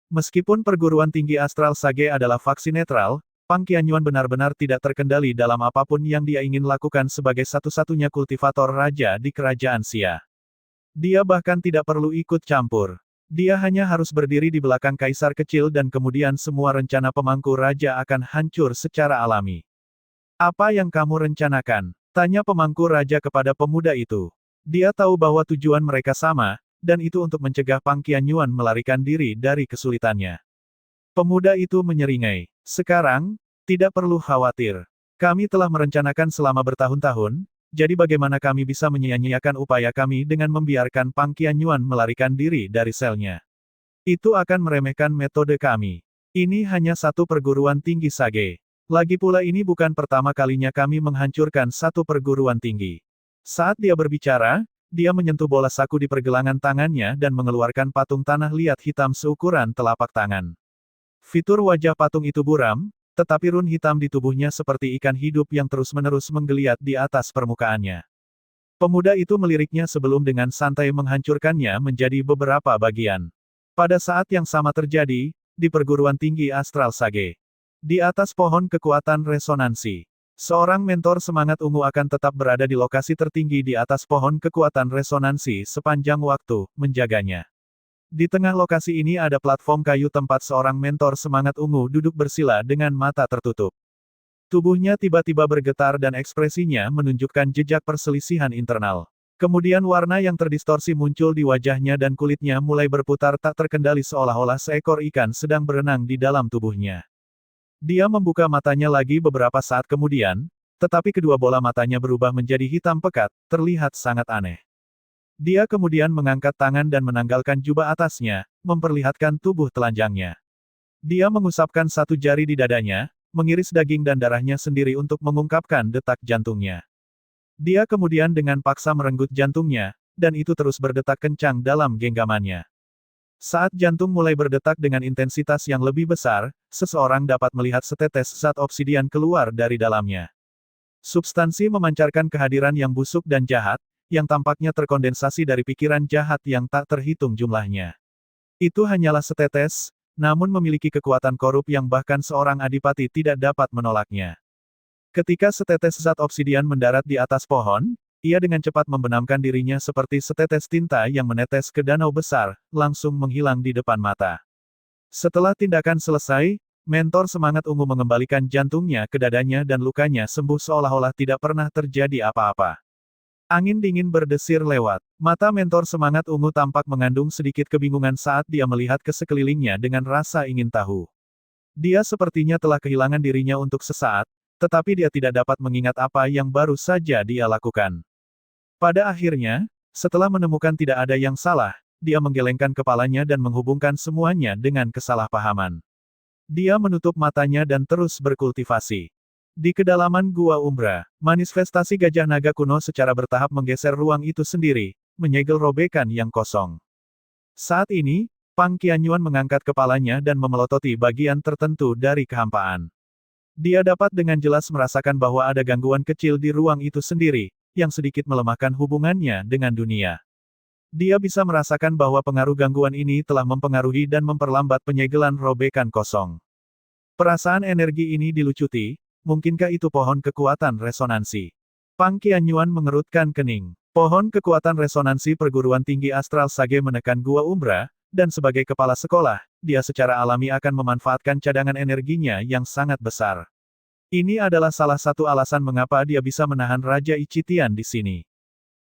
Meskipun perguruan tinggi Astral Sage adalah faksi netral, Pang Qianyuan benar-benar tidak terkendali dalam apapun yang dia ingin lakukan sebagai satu-satunya kultivator raja di kerajaan Xia. Dia bahkan tidak perlu ikut campur. Dia hanya harus berdiri di belakang kaisar kecil dan kemudian semua rencana Pemangku Raja akan hancur secara alami. Apa yang kamu rencanakan? Tanya Pemangku Raja kepada pemuda itu. Dia tahu bahwa tujuan mereka sama, dan itu untuk mencegah Pang Qianyuan melarikan diri dari kesulitannya. Pemuda itu menyeringai. Sekarang, tidak perlu khawatir. Kami telah merencanakan selama bertahun-tahun, jadi bagaimana kami bisa menyia-nyiakan upaya kami dengan membiarkan Pang Qianyuan melarikan diri dari selnya? Itu akan meremehkan metode kami. Ini hanya satu perguruan tinggi Sage. Lagi pula ini bukan pertama kalinya kami menghancurkan satu perguruan tinggi. Saat dia berbicara, dia menyentuh bola saku di pergelangan tangannya dan mengeluarkan patung tanah liat hitam seukuran telapak tangan. Fitur wajah patung itu buram, tetapi run hitam di tubuhnya seperti ikan hidup yang terus-menerus menggeliat di atas permukaannya. Pemuda itu meliriknya sebelum dengan santai menghancurkannya menjadi beberapa bagian. Pada saat yang sama terjadi, di perguruan tinggi Astral Sage. Di atas pohon kekuatan resonansi. Seorang mentor semangat ungu akan tetap berada di lokasi tertinggi di atas pohon kekuatan resonansi sepanjang waktu, menjaganya. Di tengah lokasi ini ada platform kayu tempat seorang mentor semangat ungu duduk bersila dengan mata tertutup. Tubuhnya tiba-tiba bergetar dan ekspresinya menunjukkan jejak perselisihan internal. Kemudian warna yang terdistorsi muncul di wajahnya dan kulitnya mulai berputar tak terkendali seolah-olah seekor ikan sedang berenang di dalam tubuhnya. Dia membuka matanya lagi beberapa saat kemudian, tetapi kedua bola matanya berubah menjadi hitam pekat, terlihat sangat aneh. Dia kemudian mengangkat tangan dan menanggalkan jubah atasnya, memperlihatkan tubuh telanjangnya. Dia mengusapkan satu jari di dadanya, mengiris daging dan darahnya sendiri untuk mengungkapkan detak jantungnya. Dia kemudian dengan paksa merenggut jantungnya, dan itu terus berdetak kencang dalam genggamannya. Saat jantung mulai berdetak dengan intensitas yang lebih besar, seseorang dapat melihat setetes zat obsidian keluar dari dalamnya. Substansi memancarkan kehadiran yang busuk dan jahat, yang tampaknya terkondensasi dari pikiran jahat yang tak terhitung jumlahnya. Itu hanyalah setetes, namun memiliki kekuatan korup yang bahkan seorang adipati tidak dapat menolaknya. Ketika setetes zat obsidian mendarat di atas pohon, ia dengan cepat membenamkan dirinya seperti setetes tinta yang menetes ke danau besar, langsung menghilang di depan mata. Setelah tindakan selesai, mentor semangat ungu mengembalikan jantungnya ke dadanya dan lukanya sembuh seolah-olah tidak pernah terjadi apa-apa. Angin dingin berdesir lewat. Mata mentor semangat ungu tampak mengandung sedikit kebingungan saat dia melihat ke sekelilingnya dengan rasa ingin tahu. Dia sepertinya telah kehilangan dirinya untuk sesaat, tetapi dia tidak dapat mengingat apa yang baru saja dia lakukan. Pada akhirnya, setelah menemukan tidak ada yang salah, dia menggelengkan kepalanya dan menghubungkan semuanya dengan kesalahpahaman. Dia menutup matanya dan terus berkultivasi. Di kedalaman Gua Umbra, manifestasi gajah naga kuno secara bertahap menggeser ruang itu sendiri, menyegel robekan yang kosong. Saat ini, Pang Qianyuan mengangkat kepalanya dan memelototi bagian tertentu dari kehampaan. Dia dapat dengan jelas merasakan bahwa ada gangguan kecil di ruang itu sendiri, yang sedikit melemahkan hubungannya dengan dunia. Dia bisa merasakan bahwa pengaruh gangguan ini telah mempengaruhi dan memperlambat penyegelan robekan kosong. Perasaan energi ini dilucuti, mungkinkah itu pohon kekuatan resonansi? Pang Qianyuan mengerutkan kening. Pohon kekuatan resonansi perguruan tinggi astral Sage menekan Gua Umbra, dan sebagai kepala sekolah, dia secara alami akan memanfaatkan cadangan energinya yang sangat besar. Ini adalah salah satu alasan mengapa dia bisa menahan Raja Ichitian di sini.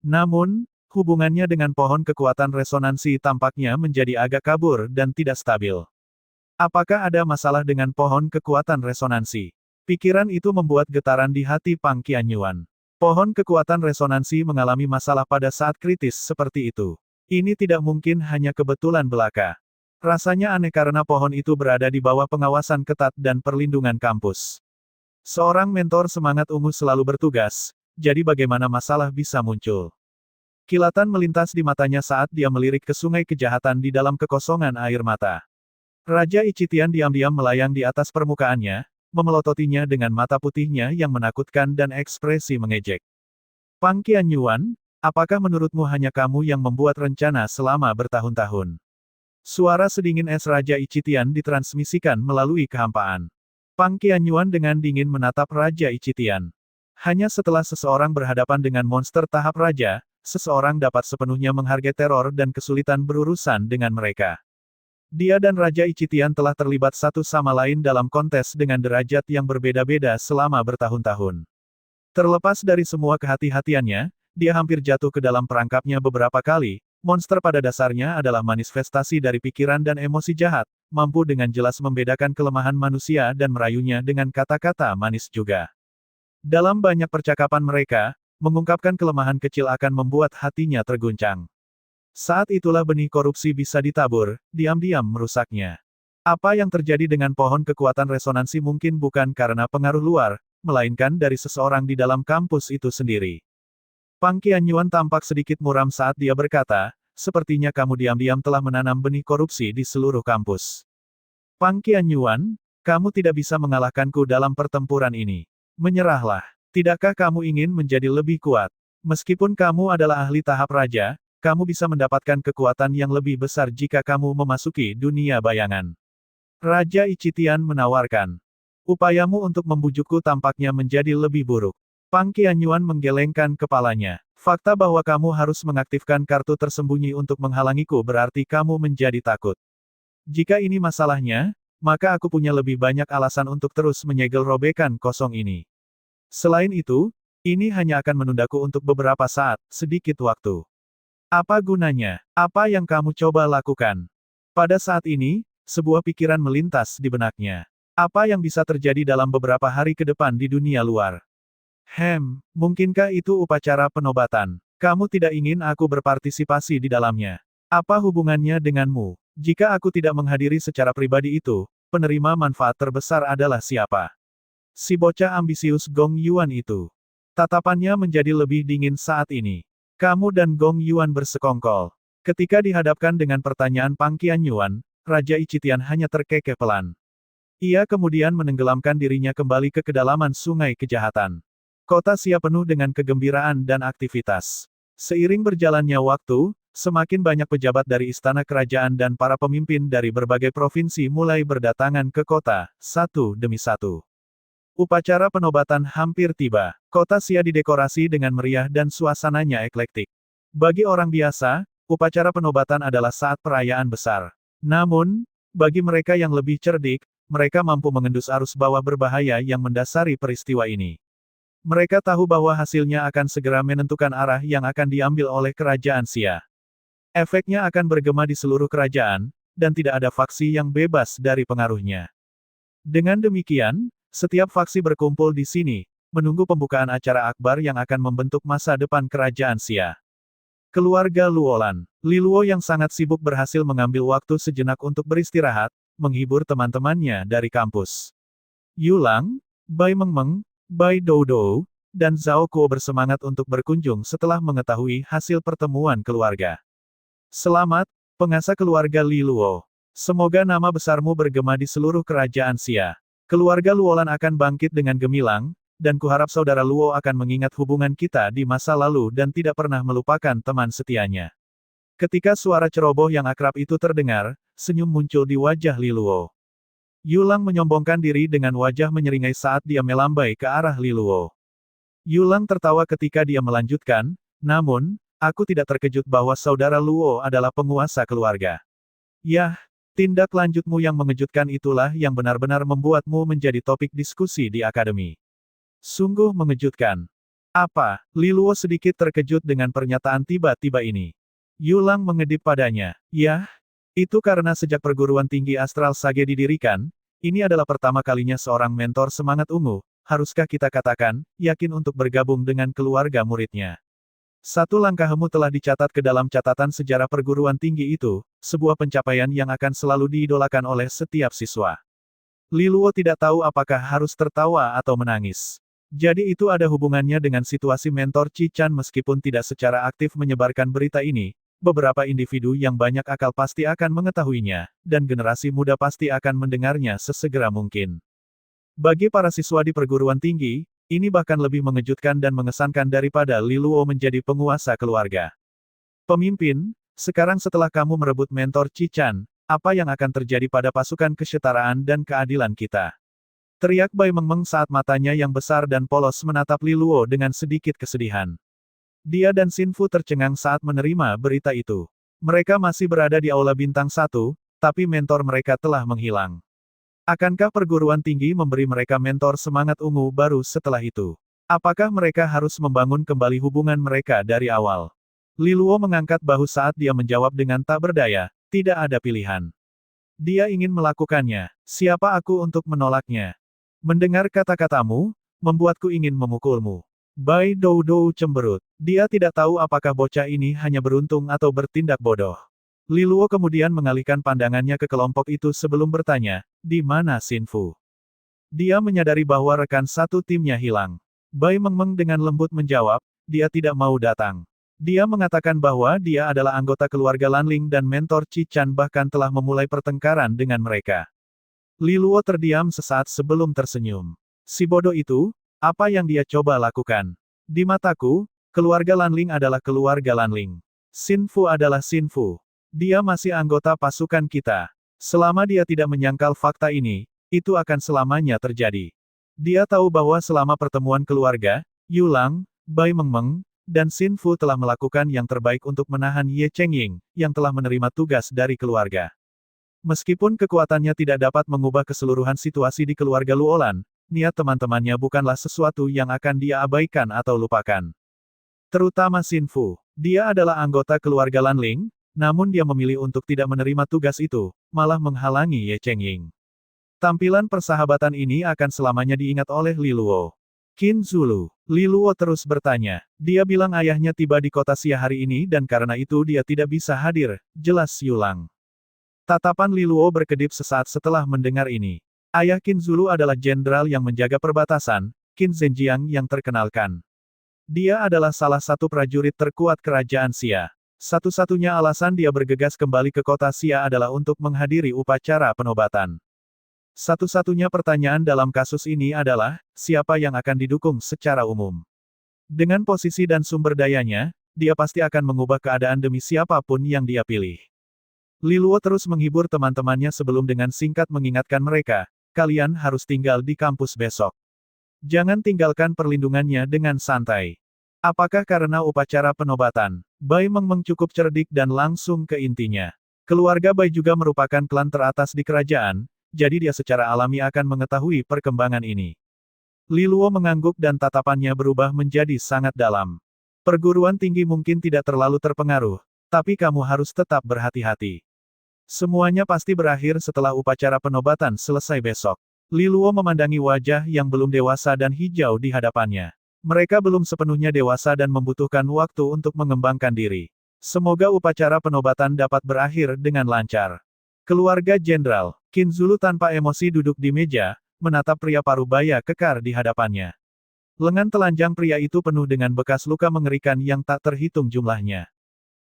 Namun, hubungannya dengan pohon kekuatan resonansi tampaknya menjadi agak kabur dan tidak stabil. Apakah ada masalah dengan pohon kekuatan resonansi? Pikiran itu membuat getaran di hati Pang Qianyuan. Pohon kekuatan resonansi mengalami masalah pada saat kritis seperti itu. Ini tidak mungkin hanya kebetulan belaka. Rasanya aneh karena pohon itu berada di bawah pengawasan ketat dan perlindungan kampus. Seorang mentor semangat ungu selalu bertugas, jadi bagaimana masalah bisa muncul? Kilatan melintas di matanya saat dia melirik ke sungai kejahatan di dalam kekosongan air mata. Raja Ichitian diam-diam melayang di atas permukaannya, memelototinya dengan mata putihnya yang menakutkan dan ekspresi mengejek. Pang Qianyuan, apakah menurutmu hanya kamu yang membuat rencana selama bertahun-tahun? Suara sedingin es Raja Ichitian ditransmisikan melalui kehampaan. Pang Qianyuan dengan dingin menatap Raja Ichitian. Hanya setelah seseorang berhadapan dengan monster tahap raja, seseorang dapat sepenuhnya menghargai teror dan kesulitan berurusan dengan mereka. Dia dan Raja Ichitian telah terlibat satu sama lain dalam kontes dengan derajat yang berbeda-beda selama bertahun-tahun. Terlepas dari semua kehati-hatiannya, dia hampir jatuh ke dalam perangkapnya beberapa kali. Monster pada dasarnya adalah manifestasi dari pikiran dan emosi jahat, mampu dengan jelas membedakan kelemahan manusia dan merayunya dengan kata-kata manis juga. Dalam banyak percakapan mereka, mengungkapkan kelemahan kecil akan membuat hatinya terguncang. Saat itulah benih korupsi bisa ditabur, diam-diam merusaknya. Apa yang terjadi dengan pohon kekuatan resonansi mungkin bukan karena pengaruh luar, melainkan dari seseorang di dalam kampus itu sendiri. Pang Qianyuan tampak sedikit muram saat dia berkata, sepertinya kamu diam-diam telah menanam benih korupsi di seluruh kampus. Pang Qianyuan, kamu tidak bisa mengalahkanku dalam pertempuran ini. Menyerahlah. Tidakkah kamu ingin menjadi lebih kuat? Meskipun kamu adalah ahli tahap raja, kamu bisa mendapatkan kekuatan yang lebih besar jika kamu memasuki dunia bayangan. Raja Ichitian menawarkan. Upayamu untuk membujukku tampaknya menjadi lebih buruk. Pang Qianyuan menggelengkan kepalanya. Fakta bahwa kamu harus mengaktifkan kartu tersembunyi untuk menghalangiku berarti kamu menjadi takut. Jika ini masalahnya, maka aku punya lebih banyak alasan untuk terus menyegel robekan kosong ini. Selain itu, ini hanya akan menundaku untuk beberapa saat, sedikit waktu. Apa gunanya? Apa yang kamu coba lakukan? Pada saat ini, sebuah pikiran melintas di benaknya. Apa yang bisa terjadi dalam beberapa hari ke depan di dunia luar? Mungkinkah itu upacara penobatan? Kamu tidak ingin aku berpartisipasi di dalamnya. Apa hubungannya denganmu? Jika aku tidak menghadiri secara pribadi itu, penerima manfaat terbesar adalah siapa? Si bocah ambisius Gong Yuan itu. Tatapannya menjadi lebih dingin saat ini. Kamu dan Gong Yuan bersekongkol. Ketika dihadapkan dengan pertanyaan Pang Qianyuan, Raja Ichitian hanya terkekeh pelan. Ia kemudian menenggelamkan dirinya kembali ke kedalaman sungai kejahatan. Kota Xia penuh dengan kegembiraan dan aktivitas. Seiring berjalannya waktu, semakin banyak pejabat dari istana kerajaan dan para pemimpin dari berbagai provinsi mulai berdatangan ke kota, satu demi satu. Upacara penobatan hampir tiba. Kota Xia didekorasi dengan meriah dan suasananya eklektik. Bagi orang biasa, upacara penobatan adalah saat perayaan besar. Namun, bagi mereka yang lebih cerdik, mereka mampu mengendus arus bawah berbahaya yang mendasari peristiwa ini. Mereka tahu bahwa hasilnya akan segera menentukan arah yang akan diambil oleh kerajaan Xia. Efeknya akan bergema di seluruh kerajaan, dan tidak ada faksi yang bebas dari pengaruhnya. Dengan demikian, setiap faksi berkumpul di sini, menunggu pembukaan acara akbar yang akan membentuk masa depan kerajaan Xia. Keluarga Luolan, Li Luo yang sangat sibuk berhasil mengambil waktu sejenak untuk beristirahat, menghibur teman-temannya dari kampus. Yulang, Bai Mengmeng, Bai Doudou, dan Zhao Kuo bersemangat untuk berkunjung setelah mengetahui hasil pertemuan keluarga. Selamat, penguasa keluarga Li Luo. Semoga nama besarmu bergema di seluruh kerajaan Xia. Keluarga Luolan akan bangkit dengan gemilang, dan kuharap saudara Luo akan mengingat hubungan kita di masa lalu dan tidak pernah melupakan teman setianya. Ketika suara ceroboh yang akrab itu terdengar, senyum muncul di wajah Li Luo. Yulang menyombongkan diri dengan wajah menyeringai saat dia melambai ke arah Li Luo. Yulang tertawa ketika dia melanjutkan, namun, aku tidak terkejut bahwa saudara Luo adalah penguasa keluarga. Yah, tindak lanjutmu yang mengejutkan itulah yang benar-benar membuatmu menjadi topik diskusi di akademi. Sungguh mengejutkan. Apa? Li Luo sedikit terkejut dengan pernyataan tiba-tiba ini. Yulang mengedip padanya. Yah, itu karena sejak perguruan tinggi Astral Sage didirikan, ini adalah pertama kalinya seorang mentor semangat ungu, haruskah kita katakan, yakin untuk bergabung dengan keluarga muridnya. Satu langkahmu telah dicatat ke dalam catatan sejarah perguruan tinggi itu, sebuah pencapaian yang akan selalu diidolakan oleh setiap siswa. Li Luo tidak tahu apakah harus tertawa atau menangis. Jadi itu ada hubungannya dengan situasi mentor Chi Chan meskipun tidak secara aktif menyebarkan berita ini, beberapa individu yang banyak akal pasti akan mengetahuinya, dan generasi muda pasti akan mendengarnya sesegera mungkin. Bagi para siswa di perguruan tinggi, ini bahkan lebih mengejutkan dan mengesankan daripada Li Luo menjadi penguasa keluarga. Pemimpin, sekarang setelah kamu merebut mentor Chi Chan, apa yang akan terjadi pada pasukan kesetaraan dan keadilan kita? Teriak Bai Mengmeng saat matanya yang besar dan polos menatap Li Luo dengan sedikit kesedihan. Dia dan Xin Fu tercengang saat menerima berita itu. Mereka masih berada di Aula Bintang 1, tapi mentor mereka telah menghilang. Akankah perguruan tinggi memberi mereka mentor semangat ungu baru setelah itu? Apakah mereka harus membangun kembali hubungan mereka dari awal? Li Luo mengangkat bahu saat dia menjawab dengan tak berdaya, tidak ada pilihan. Dia ingin melakukannya, siapa aku untuk menolaknya? Mendengar kata-katamu, membuatku ingin memukulmu. Bai Doudou cemberut. Dia tidak tahu apakah bocah ini hanya beruntung atau bertindak bodoh. Li Luo kemudian mengalihkan pandangannya ke kelompok itu sebelum bertanya, di mana Xin Fu? Dia menyadari bahwa rekan satu timnya hilang. Bai Mengmeng dengan lembut menjawab, dia tidak mau datang. Dia mengatakan bahwa dia adalah anggota keluarga Lanling dan mentor Chi Chan bahkan telah memulai pertengkaran dengan mereka. Li Luo terdiam sesaat sebelum tersenyum. Si bodoh itu, apa yang dia coba lakukan? Di mataku, keluarga Lanling adalah keluarga Lanling. Xin Fu adalah Xin Fu. Dia masih anggota pasukan kita. Selama dia tidak menyangkal fakta ini, itu akan selamanya terjadi. Dia tahu bahwa selama pertemuan keluarga, Yulang, Bai Mengmeng, dan Xin Fu telah melakukan yang terbaik untuk menahan Ye Chengying, yang telah menerima tugas dari keluarga. Meskipun kekuatannya tidak dapat mengubah keseluruhan situasi di keluarga Luolan, niat teman-temannya bukanlah sesuatu yang akan dia abaikan atau lupakan. Terutama Xin Fu. Dia adalah anggota keluarga Lanling, namun dia memilih untuk tidak menerima tugas itu, malah menghalangi Ye Chengying. Tampilan persahabatan ini akan selamanya diingat oleh Li Luo. Qin Zulu. Li Luo terus bertanya. Dia bilang ayahnya tiba di kota Xia hari ini dan karena itu dia tidak bisa hadir, jelas Yulang. Tatapan Li Luo berkedip sesaat setelah mendengar ini. Ayah Qin Zulu adalah jenderal yang menjaga perbatasan, Qin Zhenjiang yang terkenalkan. Dia adalah salah satu prajurit terkuat kerajaan Xia. Satu-satunya alasan dia bergegas kembali ke kota Xia adalah untuk menghadiri upacara penobatan. Satu-satunya pertanyaan dalam kasus ini adalah, siapa yang akan didukung secara umum? Dengan posisi dan sumber dayanya, dia pasti akan mengubah keadaan demi siapapun yang dia pilih. Li Luo terus menghibur teman-temannya sebelum dengan singkat mengingatkan mereka, kalian harus tinggal di kampus besok. Jangan tinggalkan perlindungannya dengan santai. Apakah karena upacara penobatan? Bai Mengmeng cukup cerdik dan langsung ke intinya. Keluarga Bai juga merupakan klan teratas di kerajaan, jadi dia secara alami akan mengetahui perkembangan ini. Li Luo mengangguk dan tatapannya berubah menjadi sangat dalam. Perguruan tinggi mungkin tidak terlalu terpengaruh, tapi kamu harus tetap berhati-hati. Semuanya pasti berakhir setelah upacara penobatan selesai besok. Li Luo memandangi wajah yang belum dewasa dan hijau di hadapannya. Mereka belum sepenuhnya dewasa dan membutuhkan waktu untuk mengembangkan diri. Semoga upacara penobatan dapat berakhir dengan lancar. Keluarga Jenderal, Qin Zulu tanpa emosi duduk di meja, menatap pria parubaya kekar di hadapannya. Lengan telanjang pria itu penuh dengan bekas luka mengerikan yang tak terhitung jumlahnya.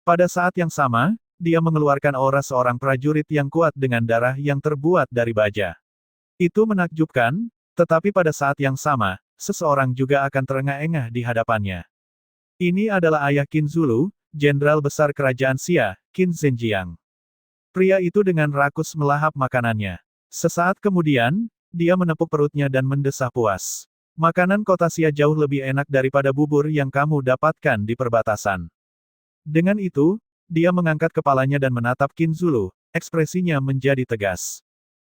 Pada saat yang sama, dia mengeluarkan aura seorang prajurit yang kuat dengan darah yang terbuat dari baja. Itu menakjubkan, tetapi pada saat yang sama, seseorang juga akan terengah-engah di hadapannya. Ini adalah ayah Qin Zulu, Jenderal Besar Kerajaan Xia, Qin Zhenjiang. Pria itu dengan rakus melahap makanannya. Sesaat kemudian, dia menepuk perutnya dan mendesah puas. Makanan kota Xia jauh lebih enak daripada bubur yang kamu dapatkan di perbatasan. Dengan itu, dia mengangkat kepalanya dan menatap Qin Zulu, ekspresinya menjadi tegas.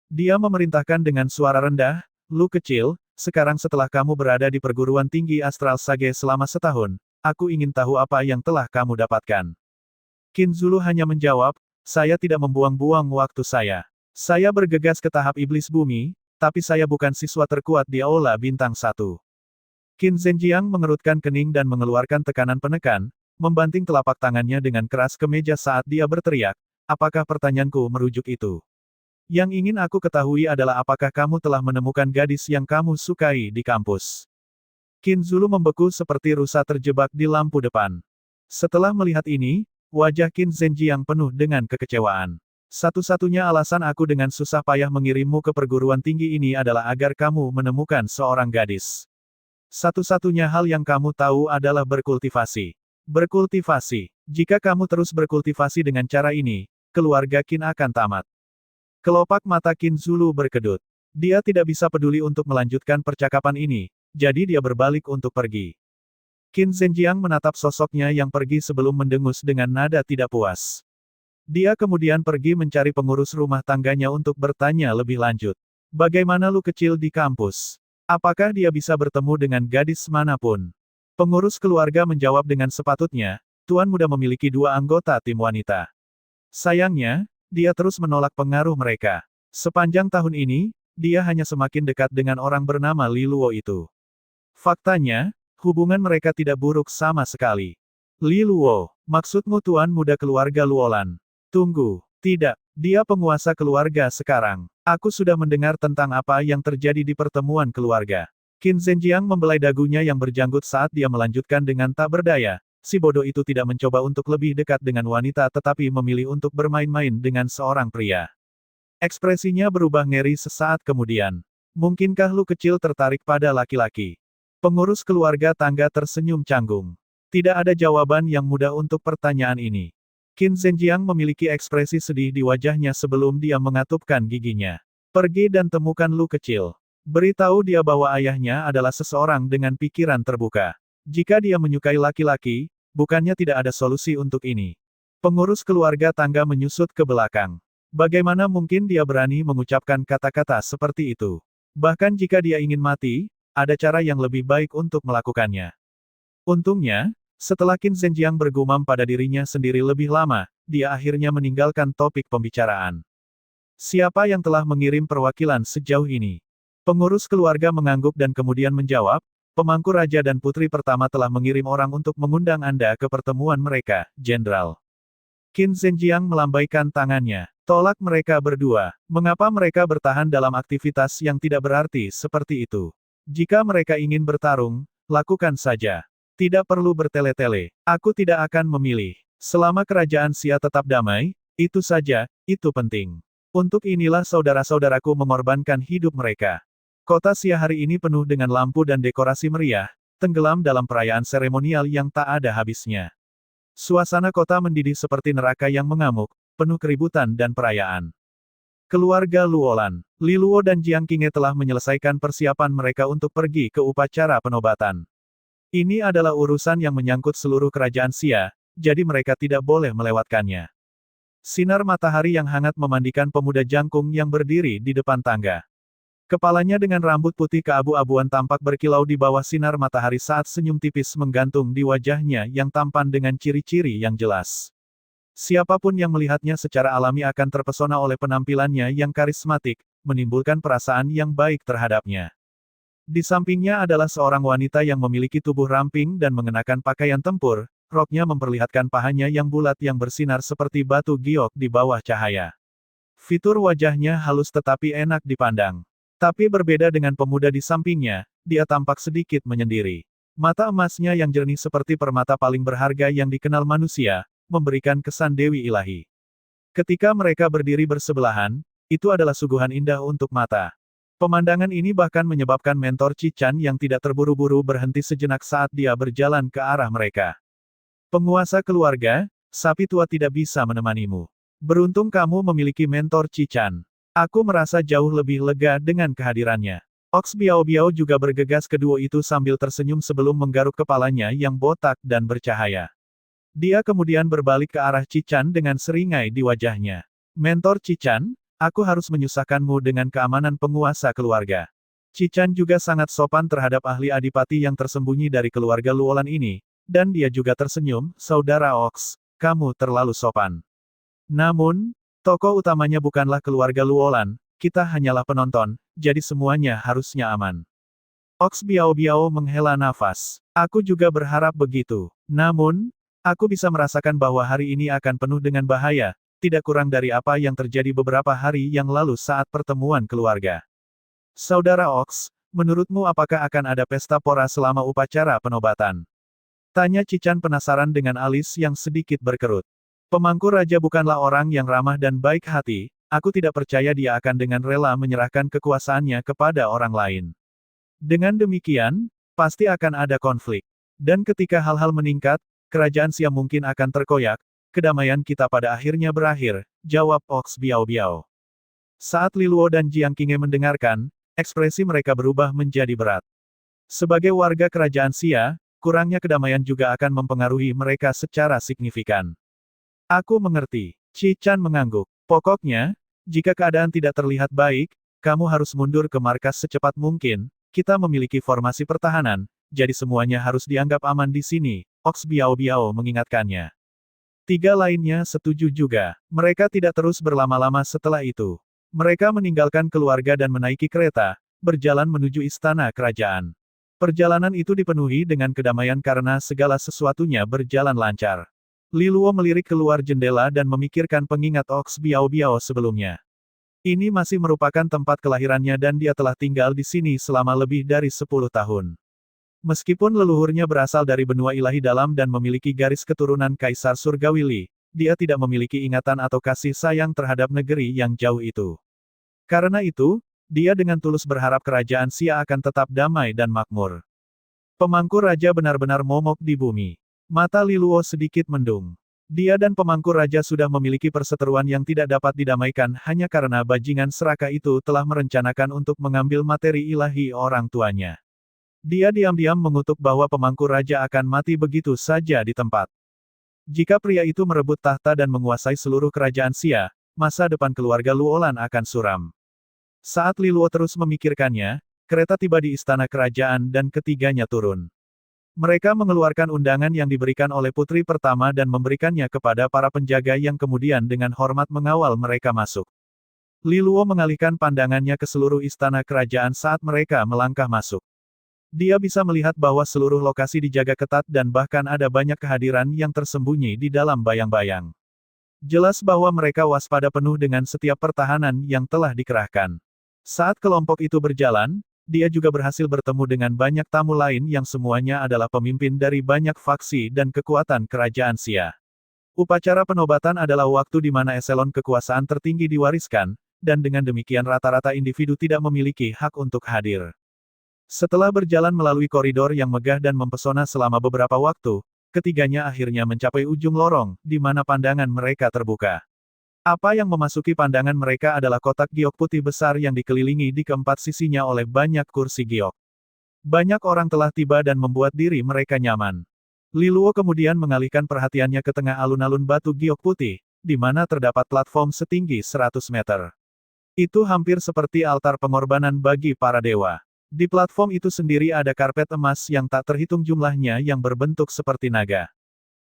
Dia memerintahkan dengan suara rendah, "Lu kecil, sekarang setelah kamu berada di perguruan tinggi Astral Sage selama setahun, aku ingin tahu apa yang telah kamu dapatkan." Qin Zulu hanya menjawab, "Saya tidak membuang-buang waktu saya. Saya bergegas ke tahap iblis bumi, tapi saya bukan siswa terkuat di Aula Bintang 1. Qin Zhenjiang mengerutkan kening dan mengeluarkan tekanan penekan, membanting telapak tangannya dengan keras ke meja saat dia berteriak, "Apakah pertanyaanku merujuk itu? Yang ingin aku ketahui adalah apakah kamu telah menemukan gadis yang kamu sukai di kampus?" Qin Zulu membeku seperti rusa terjebak di lampu depan. Setelah melihat ini, wajah Qin Zhenjiang penuh dengan kekecewaan. "Satu-satunya alasan aku dengan susah payah mengirimmu ke perguruan tinggi ini adalah agar kamu menemukan seorang gadis. Satu-satunya hal yang kamu tahu adalah berkultivasi. Berkultivasi. Jika kamu terus berkultivasi dengan cara ini, keluarga Qin akan tamat." Kelopak mata Qin Zulu berkedut. Dia tidak bisa peduli untuk melanjutkan percakapan ini, jadi dia berbalik untuk pergi. Qin Zhenjiang menatap sosoknya yang pergi sebelum mendengus dengan nada tidak puas. Dia kemudian pergi mencari pengurus rumah tangganya untuk bertanya lebih lanjut. "Bagaimana lu kecil di kampus? Apakah dia bisa bertemu dengan gadis manapun?" Pengurus keluarga menjawab dengan sepatutnya, "Tuan muda memiliki 2 anggota tim wanita. Sayangnya, dia terus menolak pengaruh mereka. Sepanjang tahun ini, dia hanya semakin dekat dengan orang bernama Li Luo itu. Faktanya, hubungan mereka tidak buruk sama sekali." "Li Luo, maksudmu tuan muda keluarga Luolan?" "Tunggu, tidak, dia penguasa keluarga sekarang. Aku sudah mendengar tentang apa yang terjadi di pertemuan keluarga." Qin Zhenjiang membelai dagunya yang berjanggut saat dia melanjutkan dengan tak berdaya, si bodoh itu tidak mencoba untuk lebih dekat dengan wanita tetapi memilih untuk bermain-main dengan seorang pria. Ekspresinya berubah ngeri sesaat kemudian. "Mungkinkah lu kecil tertarik pada laki-laki?" Pengurus keluarga tangga tersenyum canggung. Tidak ada jawaban yang mudah untuk pertanyaan ini. Qin Zhenjiang memiliki ekspresi sedih di wajahnya sebelum dia mengatupkan giginya. "Pergi dan temukan lu kecil. Beritahu dia bahwa ayahnya adalah seseorang dengan pikiran terbuka. Jika dia menyukai laki-laki, bukannya tidak ada solusi untuk ini." Pengurus keluarga tangga menyusut ke belakang. Bagaimana mungkin dia berani mengucapkan kata-kata seperti itu? Bahkan jika dia ingin mati, ada cara yang lebih baik untuk melakukannya. Untungnya, setelah Qin Zhenjiang bergumam pada dirinya sendiri lebih lama, dia akhirnya meninggalkan topik pembicaraan. "Siapa yang telah mengirim perwakilan sejauh ini?" Pengurus keluarga mengangguk dan kemudian menjawab, "Pemangku raja dan putri pertama telah mengirim orang untuk mengundang Anda ke pertemuan mereka, Jenderal." Qin Zhenjiang melambaikan tangannya. "Tolak mereka berdua. Mengapa mereka bertahan dalam aktivitas yang tidak berarti seperti itu? Jika mereka ingin bertarung, lakukan saja. Tidak perlu bertele-tele. Aku tidak akan memilih. Selama kerajaan Xia tetap damai, itu saja, itu penting. Untuk inilah saudara-saudaraku mengorbankan hidup mereka." Kota Xia hari ini penuh dengan lampu dan dekorasi meriah, tenggelam dalam perayaan seremonial yang tak ada habisnya. Suasana kota mendidih seperti neraka yang mengamuk, penuh keributan dan perayaan. Keluarga Luolan, Li Luo dan Jiang Qinghe telah menyelesaikan persiapan mereka untuk pergi ke upacara penobatan. Ini adalah urusan yang menyangkut seluruh kerajaan Xia, jadi mereka tidak boleh melewatkannya. Sinar matahari yang hangat memandikan pemuda jangkung yang berdiri di depan tangga. Kepalanya dengan rambut putih keabu-abuan tampak berkilau di bawah sinar matahari saat senyum tipis menggantung di wajahnya yang tampan dengan ciri-ciri yang jelas. Siapapun yang melihatnya secara alami akan terpesona oleh penampilannya yang karismatik, menimbulkan perasaan yang baik terhadapnya. Di sampingnya adalah seorang wanita yang memiliki tubuh ramping dan mengenakan pakaian tempur, roknya memperlihatkan pahanya yang bulat yang bersinar seperti batu giok di bawah cahaya. Fitur wajahnya halus tetapi enak dipandang. Tapi berbeda dengan pemuda di sampingnya, dia tampak sedikit menyendiri. Mata emasnya yang jernih seperti permata paling berharga yang dikenal manusia, memberikan kesan dewi ilahi. Ketika mereka berdiri bersebelahan, itu adalah suguhan indah untuk mata. Pemandangan ini bahkan menyebabkan mentor Cichan yang tidak terburu-buru berhenti sejenak saat dia berjalan ke arah mereka. Penguasa keluarga, sapi tua tidak bisa menemanimu. Beruntung kamu memiliki mentor Cichan. Aku merasa jauh lebih lega dengan kehadirannya. Ox Biao Biao juga bergegas ke duo itu sambil tersenyum sebelum menggaruk kepalanya yang botak dan bercahaya. Dia kemudian berbalik ke arah Cichan dengan seringai di wajahnya. Mentor Cichan, aku harus menyusahkanmu dengan keamanan penguasa keluarga. Cichan juga sangat sopan terhadap ahli adipati yang tersembunyi dari keluarga Luolan ini, dan dia juga tersenyum, saudara Ox, kamu terlalu sopan. Namun, tokoh utamanya bukanlah keluarga Luolan, kita hanyalah penonton, jadi semuanya harusnya aman. Ox Biao Biao menghela nafas. Aku juga berharap begitu. Namun, aku bisa merasakan bahwa hari ini akan penuh dengan bahaya, tidak kurang dari apa yang terjadi beberapa hari yang lalu saat pertemuan keluarga. Saudara Ox, menurutmu apakah akan ada pesta pora selama upacara penobatan? Tanya Cichan penasaran dengan alis yang sedikit berkerut. Pemangku raja bukanlah orang yang ramah dan baik hati, aku tidak percaya dia akan dengan rela menyerahkan kekuasaannya kepada orang lain. Dengan demikian, pasti akan ada konflik. Dan ketika hal-hal meningkat, kerajaan Siam mungkin akan terkoyak, kedamaian kita pada akhirnya berakhir, jawab Ox Biao Biao. Saat Li Luo dan Jiang Qinghe mendengarkan, ekspresi mereka berubah menjadi berat. Sebagai warga kerajaan Xia, kurangnya kedamaian juga akan mempengaruhi mereka secara signifikan. Aku mengerti. Cichan mengangguk. Pokoknya, jika keadaan tidak terlihat baik, kamu harus mundur ke markas secepat mungkin, kita memiliki formasi pertahanan, jadi semuanya harus dianggap aman di sini, Ox Biao Biao mengingatkannya. Tiga lainnya setuju juga. Mereka tidak terus berlama-lama setelah itu. Mereka meninggalkan keluarga dan menaiki kereta, berjalan menuju istana kerajaan. Perjalanan itu dipenuhi dengan kedamaian karena segala sesuatunya berjalan lancar. Li Luo melirik keluar jendela dan memikirkan pengingat Ox Biao Biao sebelumnya. Ini masih merupakan tempat kelahirannya dan dia telah tinggal di sini selama lebih dari 10 tahun. Meskipun leluhurnya berasal dari benua ilahi dalam dan memiliki garis keturunan Kaisar Surgawi Li, dia tidak memiliki ingatan atau kasih sayang terhadap negeri yang jauh itu. Karena itu, dia dengan tulus berharap kerajaan Xia akan tetap damai dan makmur. Pemangku raja benar-benar momok di bumi. Mata Li Luo sedikit mendung. Dia dan pemangku raja sudah memiliki perseteruan yang tidak dapat didamaikan hanya karena bajingan serakah itu telah merencanakan untuk mengambil materi ilahi orang tuanya. Dia diam-diam mengutuk bahwa pemangku raja akan mati begitu saja di tempat. Jika pria itu merebut tahta dan menguasai seluruh kerajaan Xia, masa depan keluarga Luolan akan suram. Saat Li Luo terus memikirkannya, kereta tiba di istana kerajaan dan ketiganya turun. Mereka mengeluarkan undangan yang diberikan oleh putri pertama dan memberikannya kepada para penjaga yang kemudian dengan hormat mengawal mereka masuk. Li Luo mengalihkan pandangannya ke seluruh istana kerajaan saat mereka melangkah masuk. Dia bisa melihat bahwa seluruh lokasi dijaga ketat dan bahkan ada banyak kehadiran yang tersembunyi di dalam bayang-bayang. Jelas bahwa mereka waspada penuh dengan setiap pertahanan yang telah dikerahkan. Saat kelompok itu berjalan, dia juga berhasil bertemu dengan banyak tamu lain yang semuanya adalah pemimpin dari banyak faksi dan kekuatan kerajaan Xia. Upacara penobatan adalah waktu di mana eselon kekuasaan tertinggi diwariskan, dan dengan demikian rata-rata individu tidak memiliki hak untuk hadir. Setelah berjalan melalui koridor yang megah dan mempesona selama beberapa waktu, ketiganya akhirnya mencapai ujung lorong, di mana pandangan mereka terbuka. Apa yang memasuki pandangan mereka adalah kotak giok putih besar yang dikelilingi di keempat sisinya oleh banyak kursi giok. Banyak orang telah tiba dan membuat diri mereka nyaman. Li Luo kemudian mengalihkan perhatiannya ke tengah alun-alun batu giok putih, di mana terdapat platform setinggi 100 meter. Itu hampir seperti altar pengorbanan bagi para dewa. Di platform itu sendiri ada karpet emas yang tak terhitung jumlahnya yang berbentuk seperti naga.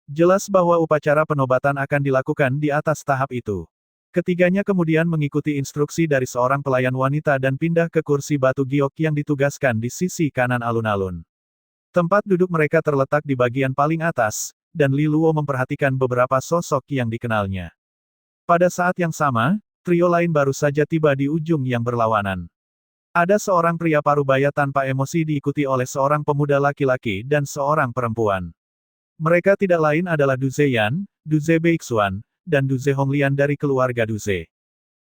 Jelas bahwa upacara penobatan akan dilakukan di atas tahap itu. Ketiganya kemudian mengikuti instruksi dari seorang pelayan wanita dan pindah ke kursi batu giok yang ditugaskan di sisi kanan alun-alun. Tempat duduk mereka terletak di bagian paling atas, dan Li Luo memperhatikan beberapa sosok yang dikenalnya. Pada saat yang sama, trio lain baru saja tiba di ujung yang berlawanan. Ada seorang pria parubaya tanpa emosi diikuti oleh seorang pemuda laki-laki dan seorang perempuan. Mereka tidak lain adalah Du Zeyan, Du Ze Beixuan, dan Du Ze Honglian dari keluarga Du Ze.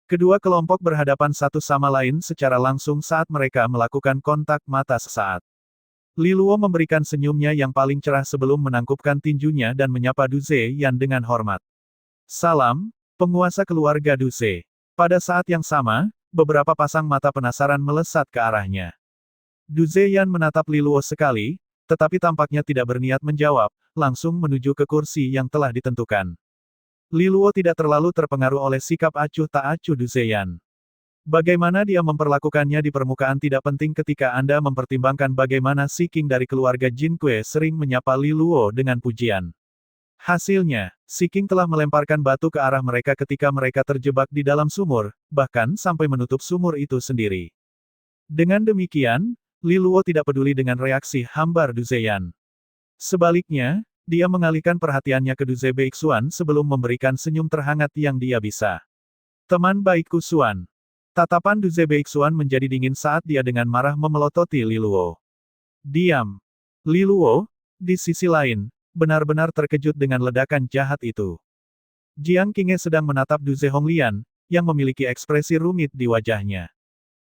Kedua kelompok berhadapan satu sama lain secara langsung saat mereka melakukan kontak mata sesaat. Li Luo memberikan senyumnya yang paling cerah sebelum menangkupkan tinjunya dan menyapa Du Zeyan dengan hormat. Salam, penguasa keluarga Du Ze. Pada saat yang sama, beberapa pasang mata penasaran melesat ke arahnya. Du Zeyan menatap Li Luo sekali, tetapi tampaknya tidak berniat menjawab, langsung menuju ke kursi yang telah ditentukan. Li Luo tidak terlalu terpengaruh oleh sikap acuh tak acuh Du Zeyan. Bagaimana dia memperlakukannya di permukaan tidak penting ketika Anda mempertimbangkan bagaimana Si King dari keluarga Jin Kue sering menyapa Li Luo dengan pujian. Hasilnya, Si King telah melemparkan batu ke arah mereka ketika mereka terjebak di dalam sumur, bahkan sampai menutup sumur itu sendiri. Dengan demikian, Li Luo tidak peduli dengan reaksi hambar Du Zeyan. Sebaliknya, dia mengalihkan perhatiannya ke Du Ze Beixuan sebelum memberikan senyum terhangat yang dia bisa. Teman baikku Xuan. Tatapan Du Ze Beixuan menjadi dingin saat dia dengan marah memelototi Li Luo. Diam. Li Luo, di sisi lain, benar-benar terkejut dengan ledakan jahat itu. Jiang Qinghe sedang menatap Du Ze Honglian, yang memiliki ekspresi rumit di wajahnya.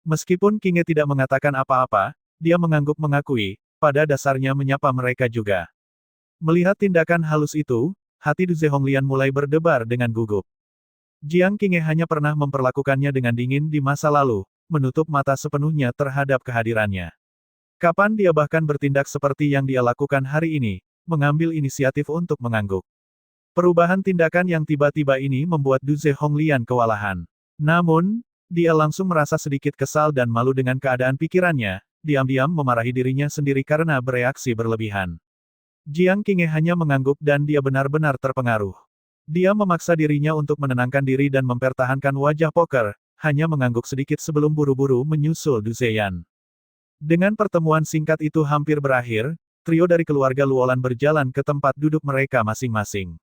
Meskipun Qinghe tidak mengatakan apa-apa, dia mengangguk mengakui, pada dasarnya menyapa mereka juga. Melihat tindakan halus itu, hati Du Ze Honglian mulai berdebar dengan gugup. Jiang Qinghe hanya pernah memperlakukannya dengan dingin di masa lalu, menutup mata sepenuhnya terhadap kehadirannya. Kapan dia bahkan bertindak seperti yang dia lakukan hari ini, mengambil inisiatif untuk mengangguk. Perubahan tindakan yang tiba-tiba ini membuat Du Ze Honglian kewalahan. Namun, dia langsung merasa sedikit kesal dan malu dengan keadaan pikirannya, diam-diam memarahi dirinya sendiri karena bereaksi berlebihan. Jiang Qinghe hanya mengangguk dan dia benar-benar terpengaruh. Dia memaksa dirinya untuk menenangkan diri dan mempertahankan wajah poker, hanya mengangguk sedikit sebelum buru-buru menyusul Du Zeyan. Dengan pertemuan singkat itu hampir berakhir, trio dari keluarga Luolan berjalan ke tempat duduk mereka masing-masing.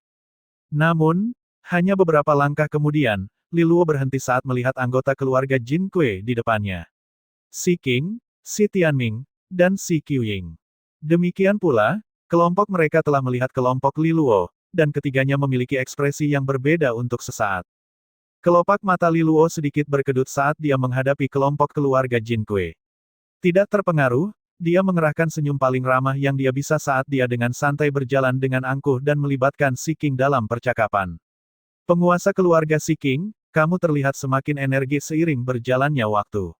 Namun, hanya beberapa langkah kemudian, Li Luo berhenti saat melihat anggota keluarga Jin Kue di depannya. Si King, Si Tianming, dan Si Qiuying. Demikian pula, kelompok mereka telah melihat kelompok Li Luo, dan ketiganya memiliki ekspresi yang berbeda untuk sesaat. Kelopak mata Li Luo sedikit berkedut saat dia menghadapi kelompok keluarga Jin Kue. Tidak terpengaruh, dia mengerahkan senyum paling ramah yang dia bisa saat dia dengan santai berjalan dengan angkuh dan melibatkan Si King dalam percakapan. Penguasa keluarga Si King, kamu terlihat semakin energi seiring berjalannya waktu.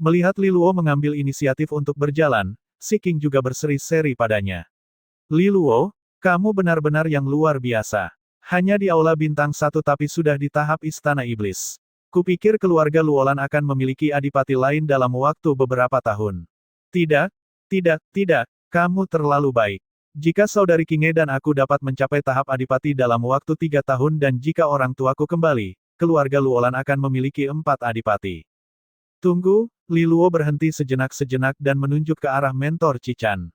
Melihat Li Luo mengambil inisiatif untuk berjalan, Si King juga berseri-seri padanya. Li Luo, kamu benar-benar yang luar biasa. Hanya di Aula Bintang 1 tapi sudah di tahap Istana Iblis. Kupikir keluarga Luolan akan memiliki adipati lain dalam waktu beberapa tahun. Tidak, tidak, kamu terlalu baik. Jika saudari Qinghe dan aku dapat mencapai tahap adipati dalam waktu 3 tahun dan jika orang tuaku kembali, keluarga Luolan akan memiliki 4 adipati. Tunggu, Li Luo berhenti sejenak dan menunjuk ke arah mentor Qichan.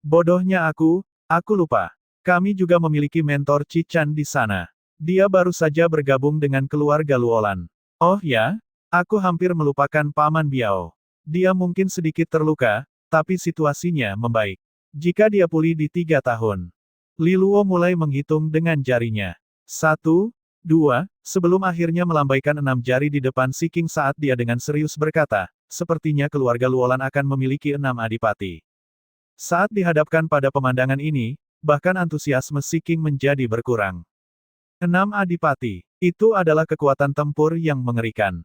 Bodohnya aku lupa. Kami juga memiliki mentor Qichan di sana. Dia baru saja bergabung dengan keluarga Luolan. Oh ya, aku hampir melupakan Paman Biao. Dia mungkin sedikit terluka, tapi situasinya membaik. Jika dia pulih di 3 tahun. Li Luo mulai menghitung dengan jarinya. 1, 2, sebelum akhirnya melambaikan 6 jari di depan Si King saat dia dengan serius berkata, sepertinya keluarga Luolan akan memiliki 6 adipati. Saat dihadapkan pada pemandangan ini, bahkan antusiasme Si King menjadi berkurang. 6 adipati, itu adalah kekuatan tempur yang mengerikan.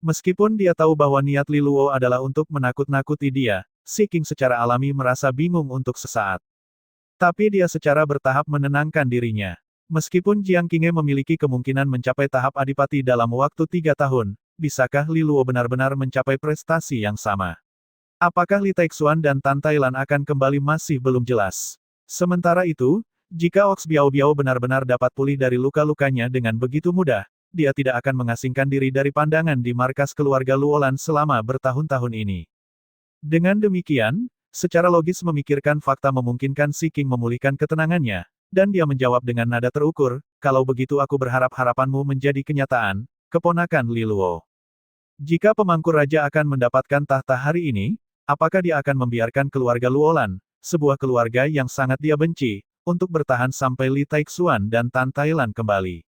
Meskipun dia tahu bahwa niat Li Luo adalah untuk menakut-nakuti dia, Si King secara alami merasa bingung untuk sesaat. Tapi dia secara bertahap menenangkan dirinya. Meskipun Jiang Qinghe memiliki kemungkinan mencapai tahap adipati dalam waktu 3 tahun, bisakah Li Luo benar-benar mencapai prestasi yang sama? Apakah Li Taixuan dan Tan Tailan akan kembali masih belum jelas. Sementara itu, jika Ox Biao Biao benar-benar dapat pulih dari luka-lukanya dengan begitu mudah, dia tidak akan mengasingkan diri dari pandangan di markas keluarga Luolan selama bertahun-tahun ini. Dengan demikian, secara logis memikirkan fakta memungkinkan Si King memulihkan ketenangannya, dan dia menjawab dengan nada terukur, kalau begitu aku berharap harapanmu menjadi kenyataan, keponakan Li Luo. Jika pemangku raja akan mendapatkan tahta hari ini, apakah dia akan membiarkan keluarga Luolan, sebuah keluarga yang sangat dia benci, untuk bertahan sampai Li Taixuan dan Tan Tailan kembali?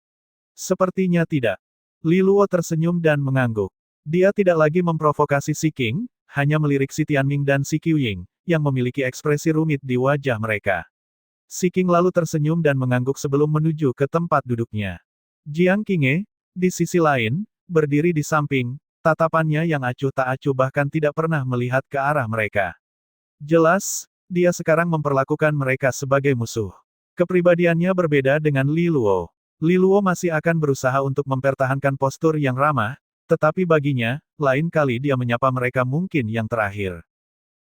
Sepertinya tidak. Li Luo tersenyum dan mengangguk. Dia tidak lagi memprovokasi Si Qing, hanya melirik Si Tianming dan Si Qiuying, yang memiliki ekspresi rumit di wajah mereka. Si Qing lalu tersenyum dan mengangguk sebelum menuju ke tempat duduknya. Jiang Qinghe, di sisi lain, berdiri di samping, tatapannya yang acuh tak acuh bahkan tidak pernah melihat ke arah mereka. Jelas, dia sekarang memperlakukan mereka sebagai musuh. Kepribadiannya berbeda dengan Li Luo. Li Luo masih akan berusaha untuk mempertahankan postur yang ramah, tetapi baginya, lain kali dia menyapa mereka mungkin yang terakhir.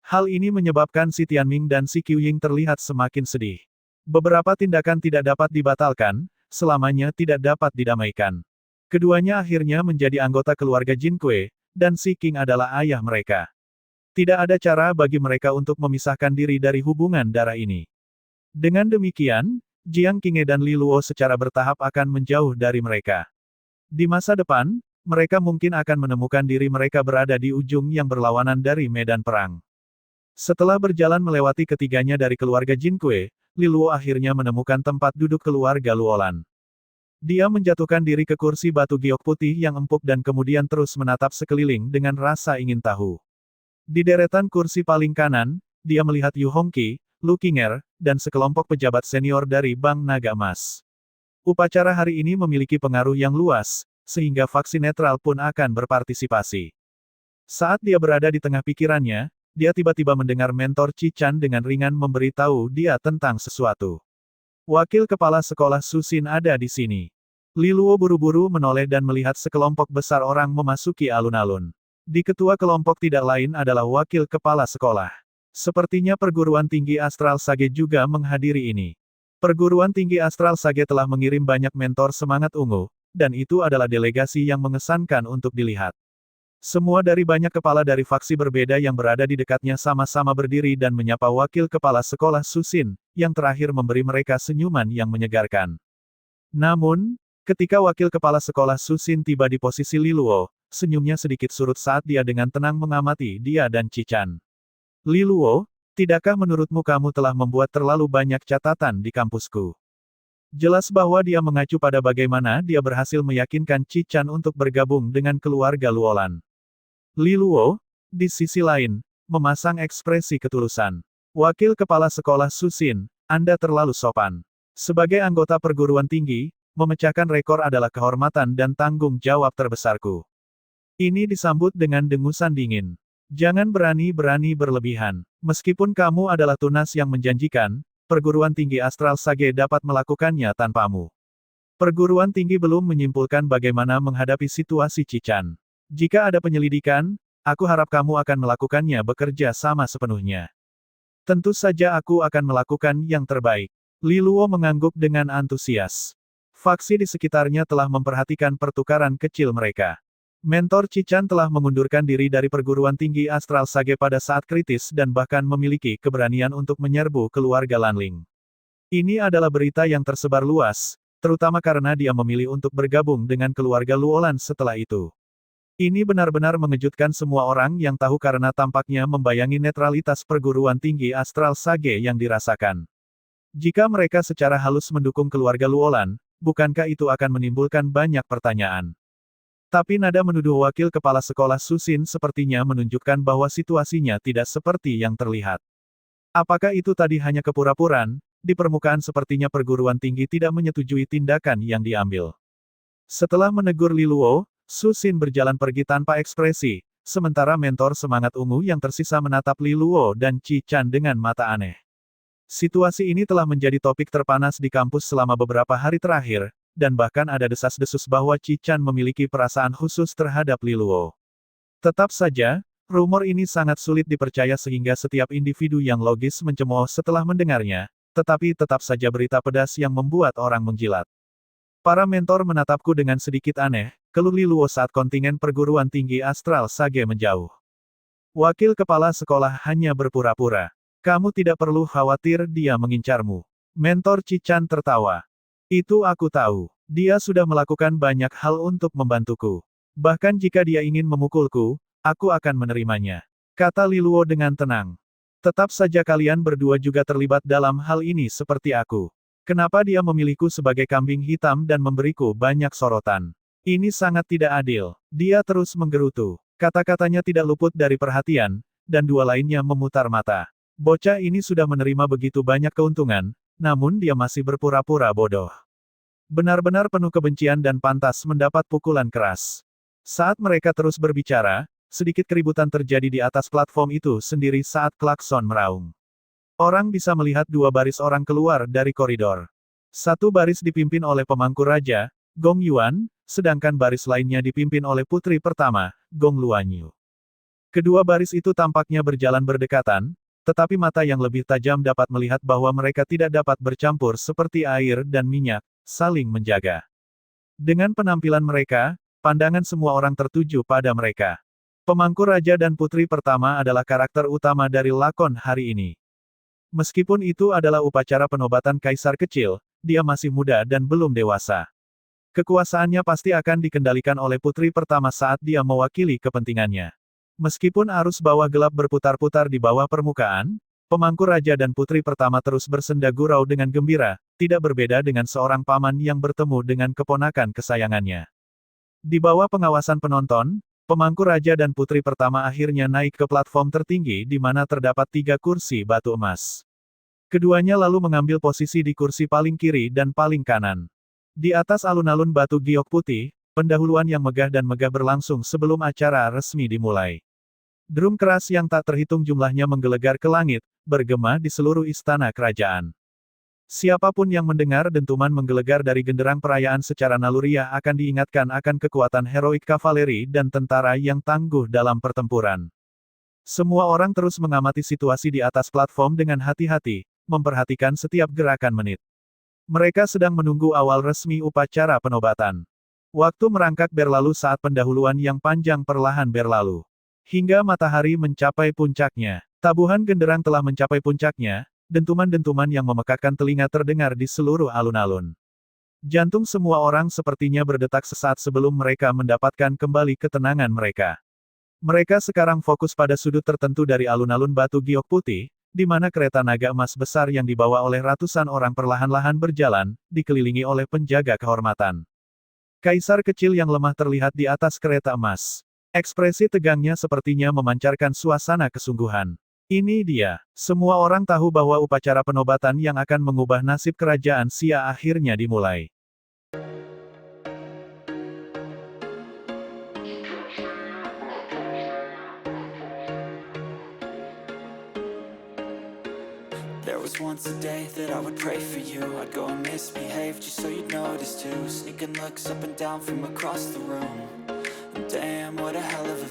Hal ini menyebabkan Si Tianming dan Si Qiuying terlihat semakin sedih. Beberapa tindakan tidak dapat dibatalkan, selamanya tidak dapat didamaikan. Keduanya akhirnya menjadi anggota keluarga Jin Kui, dan Si Qing adalah ayah mereka. Tidak ada cara bagi mereka untuk memisahkan diri dari hubungan darah ini. Dengan demikian, Jiang Qinghe dan Li Luo secara bertahap akan menjauh dari mereka. Di masa depan, mereka mungkin akan menemukan diri mereka berada di ujung yang berlawanan dari medan perang. Setelah berjalan melewati ketiganya dari keluarga Jin Kui, Li Luo akhirnya menemukan tempat duduk keluarga Luolan. Dia menjatuhkan diri ke kursi batu giok putih yang empuk dan kemudian terus menatap sekeliling dengan rasa ingin tahu. Di deretan kursi paling kanan, dia melihat Yu Hongqi, Lu Qinger, dan sekelompok pejabat senior dari Bank Naga Emas. Upacara hari ini memiliki pengaruh yang luas, sehingga faksi netral pun akan berpartisipasi. Saat dia berada di tengah pikirannya, dia tiba-tiba mendengar mentor Qi Chan dengan ringan memberitahu dia tentang sesuatu. Wakil kepala sekolah Susin ada di sini. Li Luo buru-buru menoleh dan melihat sekelompok besar orang memasuki alun-alun. Di ketua kelompok tidak lain adalah wakil kepala sekolah. Sepertinya perguruan tinggi Astral Sage juga menghadiri ini. Perguruan tinggi Astral Sage telah mengirim banyak mentor semangat ungu, dan itu adalah delegasi yang mengesankan untuk dilihat. Semua dari banyak kepala dari faksi berbeda yang berada di dekatnya sama-sama berdiri dan menyapa wakil kepala sekolah Susin, yang terakhir memberi mereka senyuman yang menyegarkan. Namun, ketika wakil kepala sekolah Susin tiba di posisi Li Luo, senyumnya sedikit surut saat dia dengan tenang mengamati dia dan Qi Chan. Li Luo, tidakkah menurutmu kamu telah membuat terlalu banyak catatan di kampusku? Jelas bahwa dia mengacu pada bagaimana dia berhasil meyakinkan Qi Chan untuk bergabung dengan keluarga Luolan. Li Luo, di sisi lain, memasang ekspresi ketulusan. Wakil kepala sekolah Susin, Anda terlalu sopan. Sebagai anggota perguruan tinggi, memecahkan rekor adalah kehormatan dan tanggung jawab terbesarku. Ini disambut dengan dengusan dingin. Jangan berani-berani berlebihan. Meskipun kamu adalah tunas yang menjanjikan, perguruan tinggi Astral Sage dapat melakukannya tanpamu. Perguruan tinggi belum menyimpulkan bagaimana menghadapi situasi Qi Chan. Jika ada penyelidikan, aku harap kamu akan melakukannya bekerja sama sepenuhnya. Tentu saja aku akan melakukan yang terbaik. Li Luo mengangguk dengan antusias. Faksi di sekitarnya telah memperhatikan pertukaran kecil mereka. Mentor Qi Chan telah mengundurkan diri dari perguruan tinggi Astral Sage pada saat kritis dan bahkan memiliki keberanian untuk menyerbu keluarga Lanling. Ini adalah berita yang tersebar luas, terutama karena dia memilih untuk bergabung dengan keluarga Luolan setelah itu. Ini benar-benar mengejutkan semua orang yang tahu karena tampaknya membayangi netralitas perguruan tinggi Astral Sage yang dirasakan. Jika mereka secara halus mendukung keluarga Luolan, bukankah itu akan menimbulkan banyak pertanyaan? Tapi nada menuduh wakil kepala sekolah Susin sepertinya menunjukkan bahwa situasinya tidak seperti yang terlihat. Apakah itu tadi hanya kepura-puraan? Di permukaan sepertinya perguruan tinggi tidak menyetujui tindakan yang diambil. Setelah menegur Li Luo, Susin berjalan pergi tanpa ekspresi, sementara mentor semangat ungu yang tersisa menatap Li Luo dan Qi Chan dengan mata aneh. Situasi ini telah menjadi topik terpanas di kampus selama beberapa hari terakhir, dan bahkan ada desas-desus bahwa Qi Chan memiliki perasaan khusus terhadap Li Luo. Tetap saja, rumor ini sangat sulit dipercaya sehingga setiap individu yang logis mencemooh setelah mendengarnya, tetapi tetap saja berita pedas yang membuat orang menjilat. Para mentor menatapku dengan sedikit aneh, keluh Li Luo saat kontingen perguruan tinggi Astral Sage menjauh. Wakil kepala sekolah hanya berpura-pura. Kamu tidak perlu khawatir dia mengincarmu. Mentor Qi Chan tertawa. Itu aku tahu. Dia sudah melakukan banyak hal untuk membantuku. Bahkan jika dia ingin memukulku, aku akan menerimanya. Kata Liluo dengan tenang. Tetap saja kalian berdua juga terlibat dalam hal ini seperti aku. Kenapa dia memilihku sebagai kambing hitam dan memberiku banyak sorotan? Ini sangat tidak adil. Dia terus menggerutu. Kata-katanya tidak luput dari perhatian, dan dua lainnya memutar mata. Bocah ini sudah menerima begitu banyak keuntungan, namun dia masih berpura-pura bodoh. Benar-benar penuh kebencian dan pantas mendapat pukulan keras. Saat mereka terus berbicara, sedikit keributan terjadi di atas platform itu sendiri saat klakson meraung. Orang bisa melihat dua baris orang keluar dari koridor. Satu baris dipimpin oleh pemangku raja, Gong Yuan, sedangkan baris lainnya dipimpin oleh putri pertama, Gong Luanyu. Kedua baris itu tampaknya berjalan berdekatan, tetapi mata yang lebih tajam dapat melihat bahwa mereka tidak dapat bercampur seperti air dan minyak, saling menjaga. Dengan penampilan mereka, pandangan semua orang tertuju pada mereka. Pemangku raja dan putri pertama adalah karakter utama dari lakon hari ini. Meskipun itu adalah upacara penobatan kaisar kecil, dia masih muda dan belum dewasa. Kekuasaannya pasti akan dikendalikan oleh putri pertama saat dia mewakili kepentingannya. Meskipun arus bawah gelap berputar-putar di bawah permukaan, pemangku raja dan putri pertama terus bersenda gurau dengan gembira, tidak berbeda dengan seorang paman yang bertemu dengan keponakan kesayangannya. Di bawah pengawasan penonton, pemangku raja dan putri pertama akhirnya naik ke platform tertinggi di mana terdapat 3 kursi batu emas. Keduanya lalu mengambil posisi di kursi paling kiri dan paling kanan. Di atas alun-alun batu giok putih, pendahuluan yang megah dan megah berlangsung sebelum acara resmi dimulai. Drum keras yang tak terhitung jumlahnya menggelegar ke langit, bergema di seluruh istana kerajaan. Siapapun yang mendengar dentuman menggelegar dari genderang perayaan secara naluriah akan diingatkan akan kekuatan heroik kavaleri dan tentara yang tangguh dalam pertempuran. Semua orang terus mengamati situasi di atas platform dengan hati-hati, memperhatikan setiap gerakan menit. Mereka sedang menunggu awal resmi upacara penobatan. Waktu merangkak berlalu saat pendahuluan yang panjang perlahan berlalu. Hingga matahari mencapai puncaknya. Tabuhan genderang telah mencapai puncaknya, dentuman-dentuman yang memekakkan telinga terdengar di seluruh alun-alun. Jantung semua orang sepertinya berdetak sesaat sebelum mereka mendapatkan kembali ketenangan mereka. Mereka sekarang fokus pada sudut tertentu dari alun-alun batu giok putih, di mana kereta naga emas besar yang dibawa oleh ratusan orang perlahan-lahan berjalan, dikelilingi oleh penjaga kehormatan. Kaisar kecil yang lemah terlihat di atas kereta emas. Ekspresi tegangnya sepertinya memancarkan suasana kesungguhan. Ini dia. Semua orang tahu bahwa upacara penobatan yang akan mengubah nasib kerajaan Xia akhirnya dimulai. There was once a day that I would pray for you. I'd go and misbehave just so you'd notice too. Sneaking looks up and down from across the room. And damn, what a hell of a